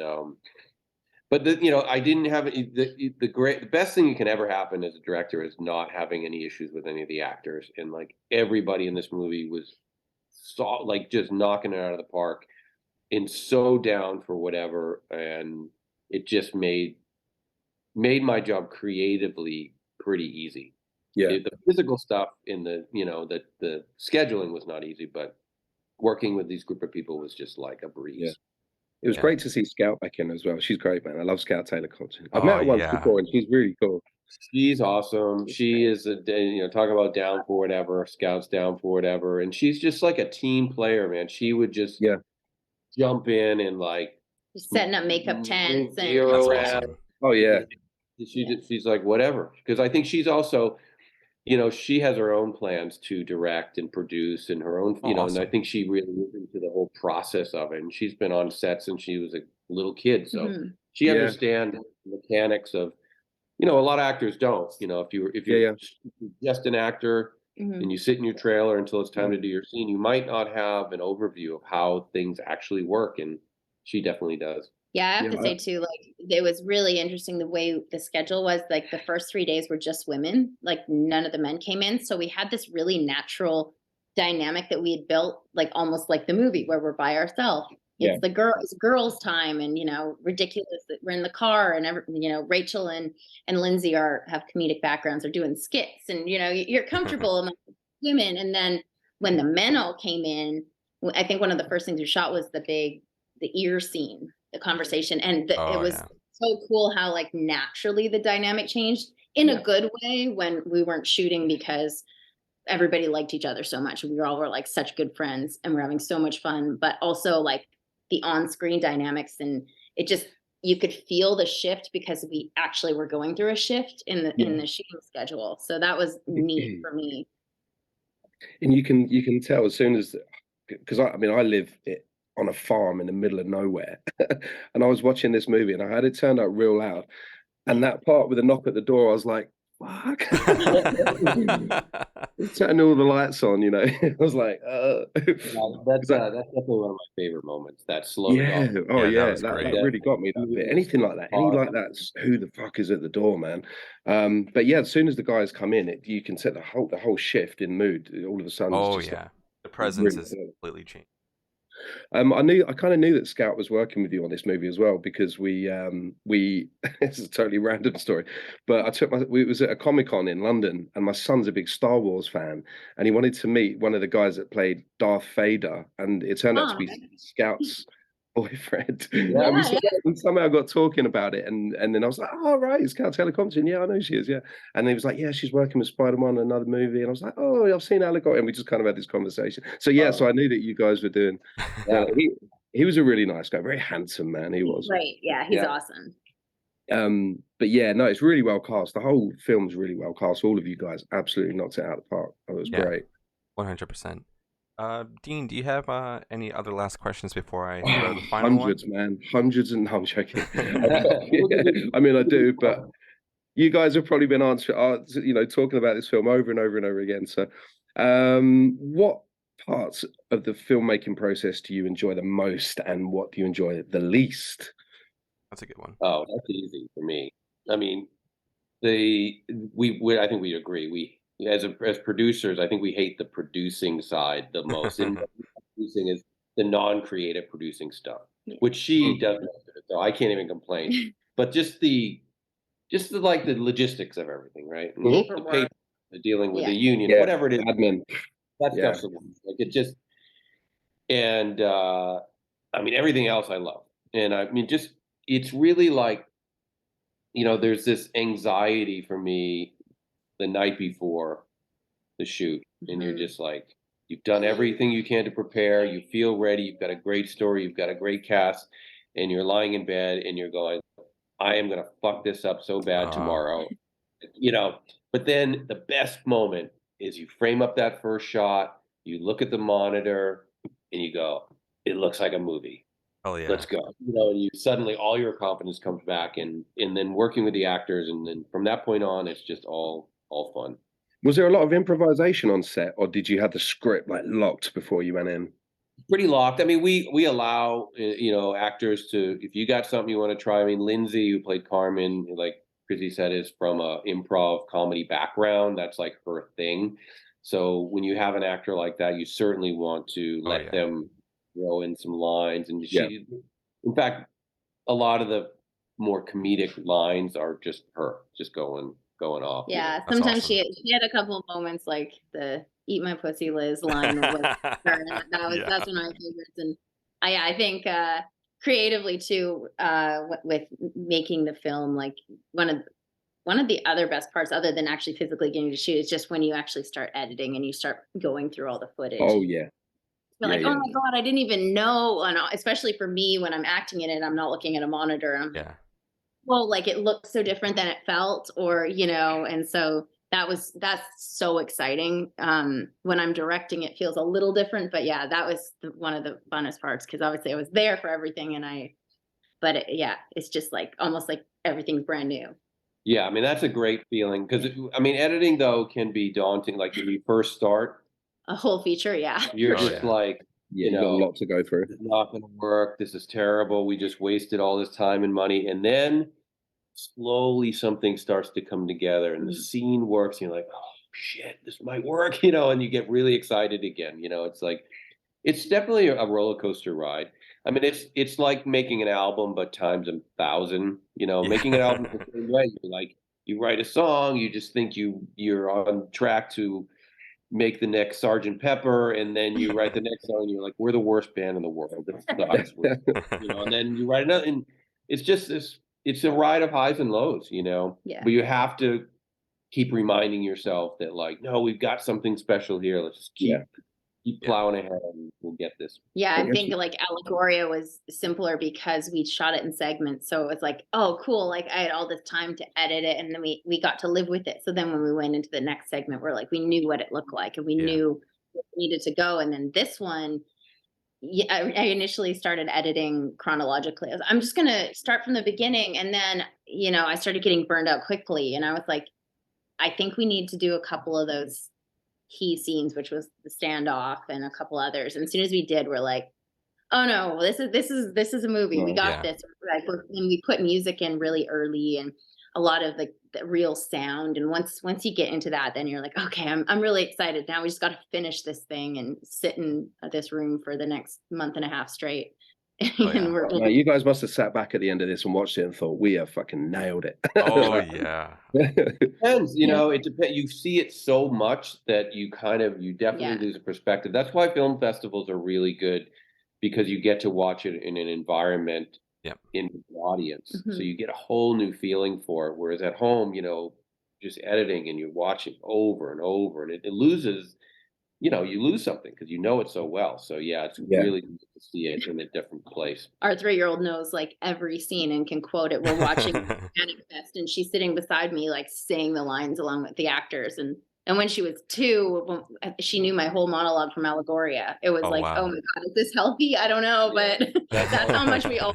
But I didn't have the best thing that can ever happen as a director is not having any issues with any of the actors, and like everybody in this movie was like just knocking it out of the park and so down for whatever, and it just made my job creatively pretty easy. Yeah. The physical stuff in the the scheduling was not easy, but working with these group of people was just like a breeze. Yeah. It was Yeah. great to see Scout back in as well. She's great, man. I love Scout Taylor Compton. I've Oh, met her once yeah. before, and she's really cool. She's awesome. She is talk about down for whatever, Scout's down for whatever, and she's just like a team player, man. She would just Yeah. jump in and like Just setting up makeup tents move and gear That's around. awesome. Oh yeah. She's like whatever, because I think she's also, she has her own plans to direct and produce and her own, Oh, and I awesome. think she really was into the whole process of it. And she's been on set since she was a little kid, so Mhm. she Yeah. understands the mechanics of, a lot of actors don't. If you're Yeah. just an actor Mhm. and you sit in your trailer until it's time to do your scene, you might not have an overview of how things actually work, and she definitely does. Yeah, I have Yeah, to say too, like it was really interesting the way the schedule was. Like the first 3 days were just women, like none of the men came in. So we had this really natural dynamic that we had built, like almost like the movie where we're by ourselves. Yeah. It's girls' time, and ridiculous that we're in the car, and Rachel and Lindsay have comedic backgrounds, are doing skits, and you're comfortable among women. And then when the men all came in, I think one of the first things we shot was the ear scene, the conversation, and it Oh, was yeah. so cool how like naturally the dynamic changed in Yeah. a good way when we weren't shooting, because everybody liked each other so much. We all were like such good friends, and we're having so much fun, but also like the on-screen dynamics, and it just, you could feel the shift because we actually were going through a shift in the shooting schedule. So that was neat for me. And you can tell as soon as, because I mean I live on a farm in the middle of nowhere, and I was watching this movie and I had it turned up real loud, and that part with the knock at the door, I was like, "Fuck!" Turning all the lights on, I was like, That's definitely one of my favorite moments. That slow Yeah. down. Oh, Yeah, that yeah. was That great. really got me, that bit. Anything like that. Any like that's who the fuck is at the door, man. But yeah, as soon as the guys come in, you can set the whole shift in mood. All of a sudden, it's Oh, just yeah. The presence really is cool. completely changed. I kind of knew that Scout was working with you on this movie as well, because we this is a totally random story, but we was at a Comic-Con in London, and my son's a big Star Wars fan, and he wanted to meet one of the guys that played Darth Vader, and it turned out to be Scout's boyfriend. Yeah. And we somehow got talking about it, and then I was like, "Oh, right, it's Scout Taylor Compton. Yeah, I know she is. Yeah." And he was like, "Yeah, she's working with Spider-Man, another movie." And I was like, "Oh, I've seen Allegory." And we just kind of had this conversation. So yeah, so I knew that you guys were doing. Yeah. He was a really nice guy, very handsome man. He was. Right. Yeah, he's awesome. But yeah, no, it's really well cast. The whole film's really well cast. All of you guys absolutely knocked it out of the park. It was great. 100%. Dean, do you have any other last questions before I throw the final Hundreds, man. Hundreds, and no, I'm joking. I mean, I do, but you guys have probably been talking about this film over and over and over again. So, what parts of the filmmaking process do you enjoy the most, and what do you enjoy the least? That's a good one. Oh, that's easy for me. I mean, I think we agree. We as producers, I think we hate the producing side the most. And producing is the non-creative producing stuff, which she does most of it, so I can't even complain. But just the like the logistics of everything, right? And the paper, the dealing with the union, whatever it is, admin. that stuff's like it just. And I mean, everything else I love, and I mean, just it's really like, there's this anxiety for me the night before the shoot, and you're just like, you've done everything you can to prepare, you feel ready, you've got a great story, you've got a great cast, and you're lying in bed and you're going, I am going to fuck this up so bad tomorrow. But then the best moment is you frame up that first shot, you look at the monitor, and you go, it looks like a movie. Oh, yeah. Let's go. And you suddenly all your confidence comes back, and then working with the actors, and then from that point on, it's just all fun. Was there a lot of improvisation on set, or did you have the script like locked before you went in? pretty locked. I mean, we allow actors to, if you got something you want to try. I mean, Lindsay, who played Carmen, like Chrissy said, is from a improv comedy background. That's like her thing. So when you have an actor like that, you certainly want to let them throw in some lines. And in fact, a lot of the more comedic lines are just her just going off. Yeah, sometimes awesome. she had a couple of moments like the "Eat my pussy, Liz" line with her. That's one of my favorites, and I think creatively too, with making the film, like one of the other best parts, other than actually physically getting to shoot, is just when you actually start editing and you start going through all the footage. Oh yeah. You're like, oh my God, I didn't even know. And especially for me, when I'm acting in it, I'm not looking at a monitor. And I'm like, well, like it looked so different than it felt, or and so that's so exciting. When I'm directing, it feels a little different, but yeah, that was one of the funnest parts, because obviously I was there for everything, it's just like almost like everything's brand new. Yeah, I mean, that's a great feeling, because editing though can be daunting. Like when you first start a whole feature, you're just like, you've got a lot to go through. This is not going to work. This is terrible. We just wasted all this time and money. And then slowly something starts to come together, and the scene works. And you're like, oh shit, this might work, and you get really excited again. It's like, it's definitely a roller coaster ride. I mean, it's like making an album, but times 1,000. Making an album the same way. Like, you write a song, you just think you're on track to make the next Sgt. Pepper, and then you write the next song, and you're like, we're the worst band in the world. That sucks. And then you write another, and it's just this. It's a ride of highs and lows, Yeah. But you have to keep reminding yourself that, like, no, we've got something special here. Let's just keep plowing ahead, and we'll get this. Yeah, I think like Allegoria was simpler because we shot it in segments. So it was like, oh, cool. Like I had all this time to edit it, and then we got to live with it. So then when we went into the next segment, we're like, we knew what it looked like, and we knew it needed to go. And then this one, I initially started editing chronologically. I'm just going to start from the beginning. And then, I started getting burned out quickly. And I was like, I think we need to do a couple of those key scenes, which was the standoff and a couple others. And as soon as we did, we're like, oh no, this is a movie. We got this. Like, and we put music in really early, and a lot of the real sound. And once you get into that, then you're like, okay, I'm really excited. Now we just got to finish this thing and sit in this room for the next month and a half straight. You guys must have sat back at the end of this and watched it and thought, we have fucking nailed it. Oh yeah. It depends, it depends. You see it so much that you definitely lose a perspective. That's why film festivals are really good, because you get to watch it in an environment in the audience. So you get a whole new feeling for it. Whereas at home, just editing and you're watching over and over, and it loses, you lose something because you know it so well. So it's really good to see it in a different place. Our 3-year-old knows like every scene and can quote it. We're watching Panic Fest, and she's sitting beside me, like saying the lines along with the actors. And when she was 2, she knew my whole monologue from Allegoria. It was oh my God, is this healthy? I don't know, but that's how much we all.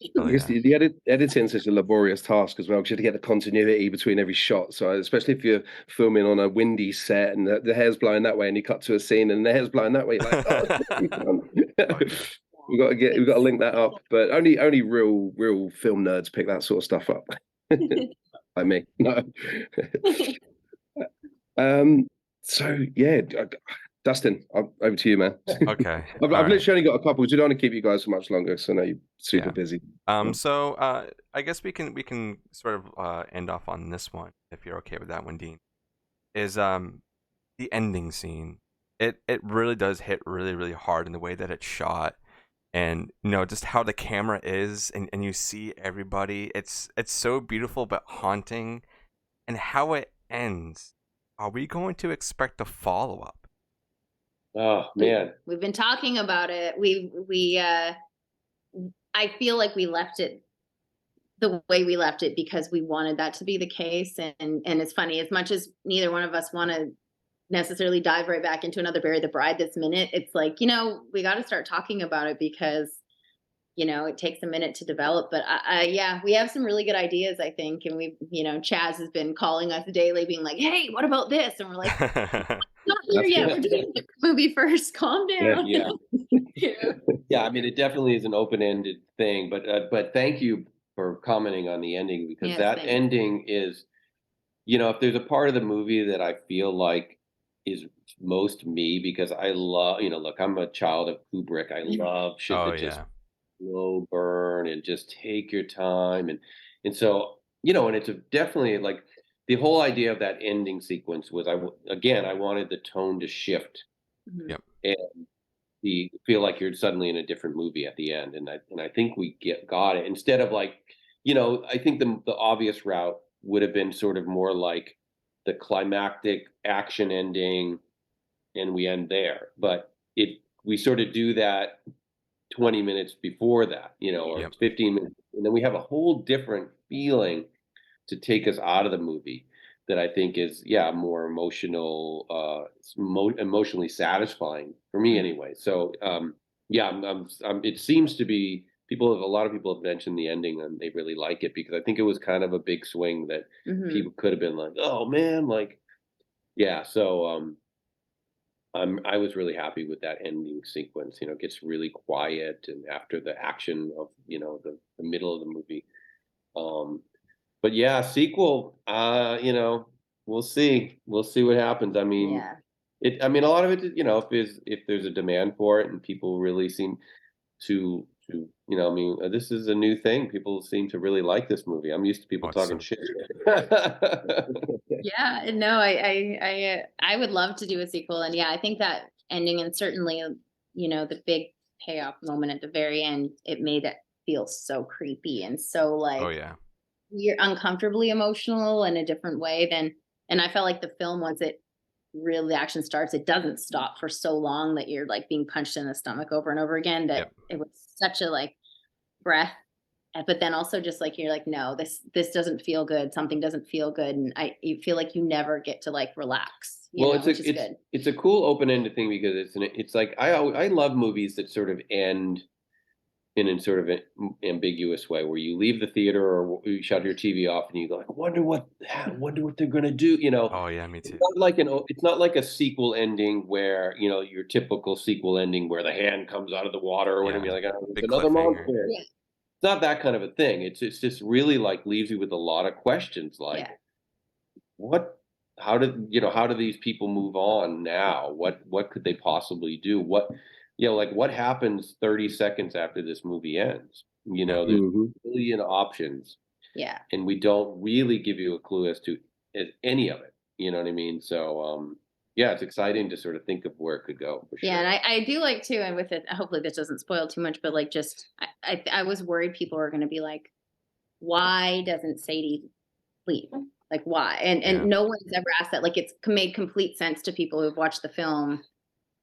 The editing is such a laborious task as well, because you have to get the continuity between every shot. So especially if you're filming on a windy set and the hair's blowing that way, and you cut to a scene and the hair's blowing that way, like, we've got to link that up. But only real film nerds pick that sort of stuff up. Like me. No. So Dustin, over to you, man. Okay. I've literally only got a couple. We don't want to keep you guys for much longer, so I know you're super busy. So I guess we can sort of end off on this one, if you're okay with that one, Dean. Is the ending scene. It really does hit really, really hard in the way that it's shot, and just how the camera is, and you see everybody. It's so beautiful but haunting, and how it ends. Are we going to expect a follow-up? Oh man, we've been talking about it. I feel like we left it the way we left it because we wanted that to be the case. And it's funny, as much as neither one of us want to necessarily dive right back into another Bury the Bride this minute, it's like, we got to start talking about it, because it takes a minute to develop. But we have some really good ideas, I think. And we, Chaz has been calling us daily being like, hey, what about this? And we're like, not here yet. We're doing the movie first. Calm down. Yeah. Yeah, I mean, it definitely is an open-ended thing, but thank you for commenting on the ending, because Yes, that thanks. ending is, if there's a part of the movie that I feel like is most me, because I love, look, I'm a child of Kubrick. I love shit Oh that just yeah. slow burn and just take your time, and so, and it's definitely like the whole idea of that ending sequence was, again, I wanted the tone to shift Mhm. Yep. and feel like you're suddenly in a different movie at the end, and I think we got it, instead of like, I think the obvious route would have been sort of more like the climactic action ending, and we end there. But we sort of do that 20 minutes before that, or Yep. 15 minutes, and then we have a whole different feeling to take us out of the movie that I think is, yeah, more emotional, emotionally satisfying for me Mhm. anyway. So yeah, it seems to be, a lot of people have mentioned the ending and they really like it, because I think it was kind of a big swing that Mhm. people could have been like, oh man, like, yeah. So I was really happy with that ending sequence. It gets really quiet, and after the action of, the middle of the movie. Um, but yeah, sequel, we'll see. We'll see what happens. I mean, Yeah. I mean, a lot of it, if there's a demand for it and people really seem to, I mean, this is a new thing. People seem to really like this movie. I'm used to Oh, people it's talking so shit. Yeah, no, I would love to do a sequel, and yeah, I think that ending, and certainly, the big payoff moment at the very end, it made it feel so creepy and so oh like yeah. you're uncomfortably emotional in a different way than, and I felt like the film, once it really the action starts, it doesn't stop for so long that you're like being punched in the stomach over and over again, that Yep. it was such a like breath. But then also just like you're like, no, this doesn't feel good. Something doesn't feel good, and you feel like you never get to like relax, Well, which is good. it's a cool open-ended thing, because it's like, I love movies that sort of end in a sort of ambiguous way, where you leave the theater or you shut your TV off and you go like, wonder what they're gonna do. Oh yeah, me too. It's not like a sequel ending where, your typical sequel ending where the hand comes out of the water or whatever. Yeah. You're like, oh, it's Big another cliffhanger. monster. Yeah, It's not that kind of a thing. It's just really like leaves you with a lot of questions, like, yeah. what how do these people move on now? What could they possibly do? Like, what happens 30 seconds after this movie ends? Yeah. There's Hmm. a billion options, Yeah. and we don't really give you a clue as to any of it. You know what I mean? So yeah, it's exciting to sort of think of where it could go, for Yeah, and sure. I do like too, and with it, hopefully this doesn't spoil too much, but like just I was worried people were going to be like, why doesn't Sadie leave? Like why? And Yeah. no one's ever asked that. Like it's made complete sense to people who've watched the film,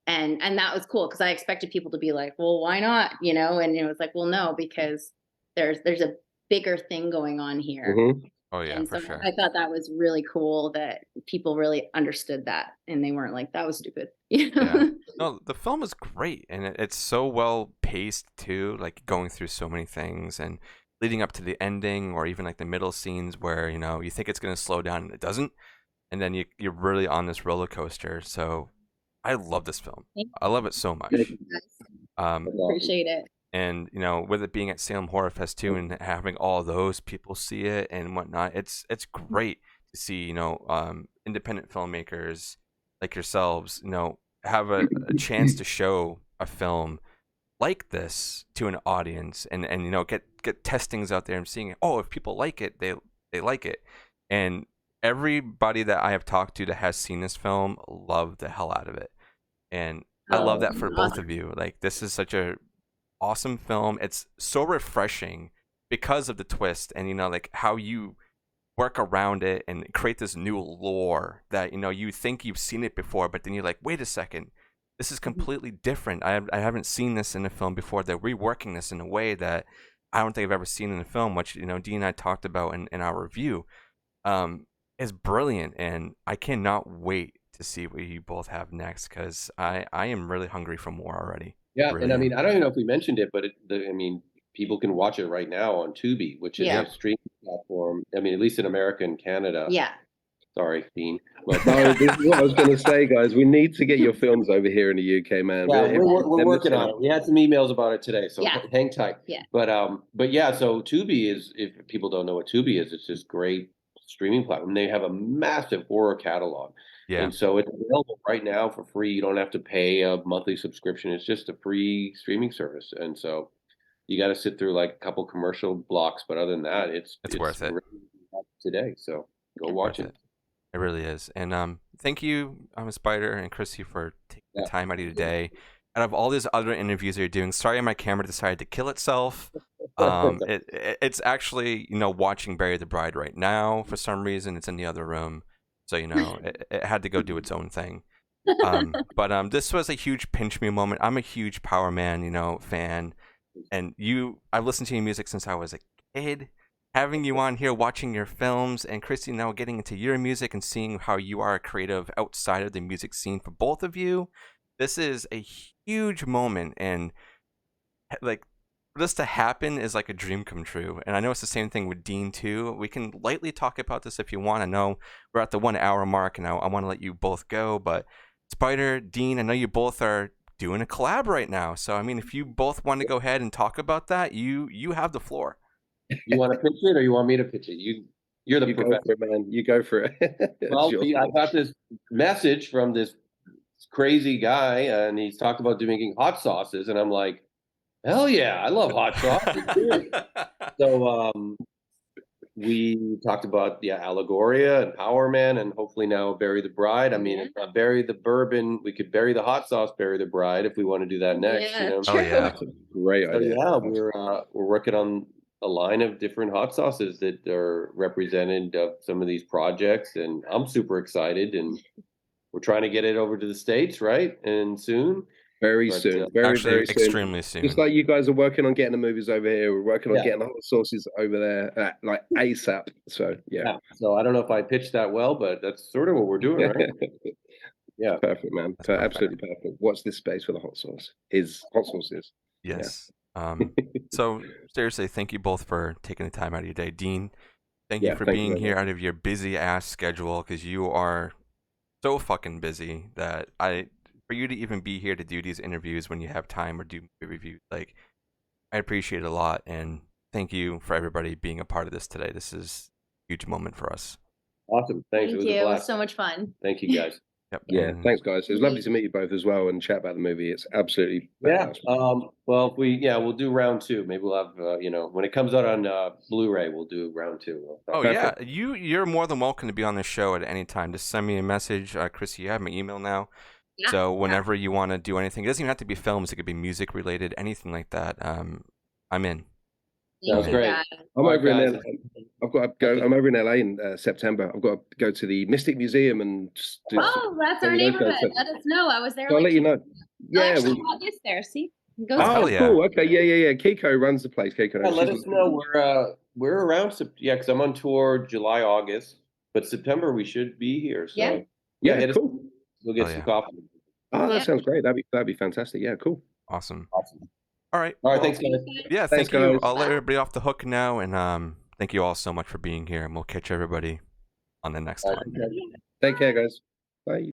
and that was cool because I expected people to be like, well, why not? And it was like, well, no, because there's a bigger thing going on here. Hmm. Oh yeah, And for so sure. I thought that was really cool that people really understood that and they weren't like, that was stupid. Yeah. No, the film is great, and it's so well paced too, like going through so many things and leading up to the ending, or even like the middle scenes where you think it's gonna slow down and it doesn't, and then you're really on this roller coaster. So I love this film. Thank I love it so you much. guys. Um, That's awesome. Appreciate it. and with it being at Salem Horror Fest too, and having all those people see it and whatnot, it's great to see independent filmmakers like yourselves have a chance to show a film like this to an audience, and get testings out there and seeing it. Oh, if people like it, they like it. And everybody that I have talked to that has seen this film loved the hell out of it, and I love Oh, that for both awesome. of you. Like, this is such a awesome film. It's so refreshing because of the twist, and like how you work around it and create this new lore that you think you've seen it before, but then you're like, wait a second, this is completely different. I haven't seen this in a film before. They're reworking this in a way that I don't think I've ever seen in a film, which Dee and I talked about in our review. Is brilliant, and I cannot wait to see what you both have next, because I am really hungry for more already. Yeah, and Really I am. mean, I don't even know if we mentioned it, but I mean, people can watch it right now on Tubi, which is Yeah. a streaming platform. I mean, at least in America and Canada. Yeah. Sorry, Dean. But No, this is what I was going to say, guys. We need to get your films over here in the UK, man. yeah, we're They're working missing on out. it. We had some emails about it today, so Yeah. hang tight. Yeah. But yeah, so Tubi is, if people don't know what Tubi is, it's this great streaming platform. They have a massive horror catalog. Yeah. And so it's available right now for free. You don't have to pay a monthly subscription. It's just a free streaming service. And so you got to sit through like a couple commercial blocks, but other than that, it's worth it today. So go watch it. It really is. And thank you, Spider and KRSY, for taking the time out of your day. Out of all these other interviews that you're doing, sorry my camera decided to kill itself. It's actually, watching Bury the Bride right now for some reason. It's in the other room. So, it had to go do its own thing. But this was a huge pinch me moment. I'm a huge Power Man, fan. And I've listened to your music since I was a kid. Having you on here, watching your films, and KRSY, now getting into your music and seeing how you are a creative outside of the music scene for both of you, this is a huge moment. And like, for this to happen is like a dream come true. And I know it's the same thing with Dean too. We can lightly talk about this if you want. I know we're at the 1 hour mark, and I want to let you both go. But Spider, Dean, I know you both are doing a collab right now. So I mean, if you both want to go ahead and talk about that, you have the floor. You want to pitch it, or you want me to pitch it? You're the professor. Go for it, man. You go for it. Well, I got this message from this crazy guy, and he's talked about making hot sauces, and I'm like, hell yeah, I love hot sauce. So we talked about Allegoria and Power Man, and hopefully now Bury the Bride. I mean, if not bury the bourbon, we could bury the hot sauce, bury the bride if we want to do that next. Yeah, Oh yeah, That's a great idea. Yeah, we're working on a line of different hot sauces that are represented of some of these projects, and I'm super excited, and we're trying to get it over to the States, right? And soon. Very soon. Very soon. Extremely soon. Just like you guys are working on getting the movies over here, we're working on getting the hot sauces over there, like ASAP. So yeah. So I don't know if I pitched that well, but that's sort of what we're doing, right? Yeah. Perfect, man. Absolutely perfect. Watch this space for the hot sauce. Hot sauces. Yes. So seriously, thank you both for taking the time out of your day. Dean, thank you for being here out of your busy ass schedule, because you are so fucking busy that for you to even be here to do these interviews when you have time or do movie reviews, like, I appreciate it a lot. And thank you for everybody being a part of this today. This is a huge moment for us. Awesome. Thanks. Thank you. It was so much fun. Thank you, guys. Yep. Yeah, thanks, guys. It was lovely to meet you both as well and chat about the movie. It's absolutely badass. Well, we'll do round 2. Maybe we'll have when it comes out on Blu-ray, we'll do round 2. Oh yeah, you're more than welcome to be on the show at any time. Just send me a message, KRSY. You have my email now, so whenever you want to do anything, it doesn't even have to be films. It could be music related, anything like that. I'm in. Sounds great. I'm over in LA. I've got to go. I'm over in LA in September. I've got to go to the Mystic Museum and just do that's our neighborhood. Let us know. I was there. I'll let you know. Yeah, August there. See. Cool. Okay. Yeah. Kiko runs the place. Kiko. Yeah, let us know. We're around. Yeah, because I'm on tour July, August, but September we should be here. So yeah, cool. We'll get some coffee. Oh, that sounds great. That'd be fantastic. Yeah, cool. Awesome. All right. Thanks, guys. Yeah, thanks, thank you. guys. I'll let everybody off the hook now, and thank you all so much for being here, and we'll catch everybody on the next one. Take care, guys. Bye.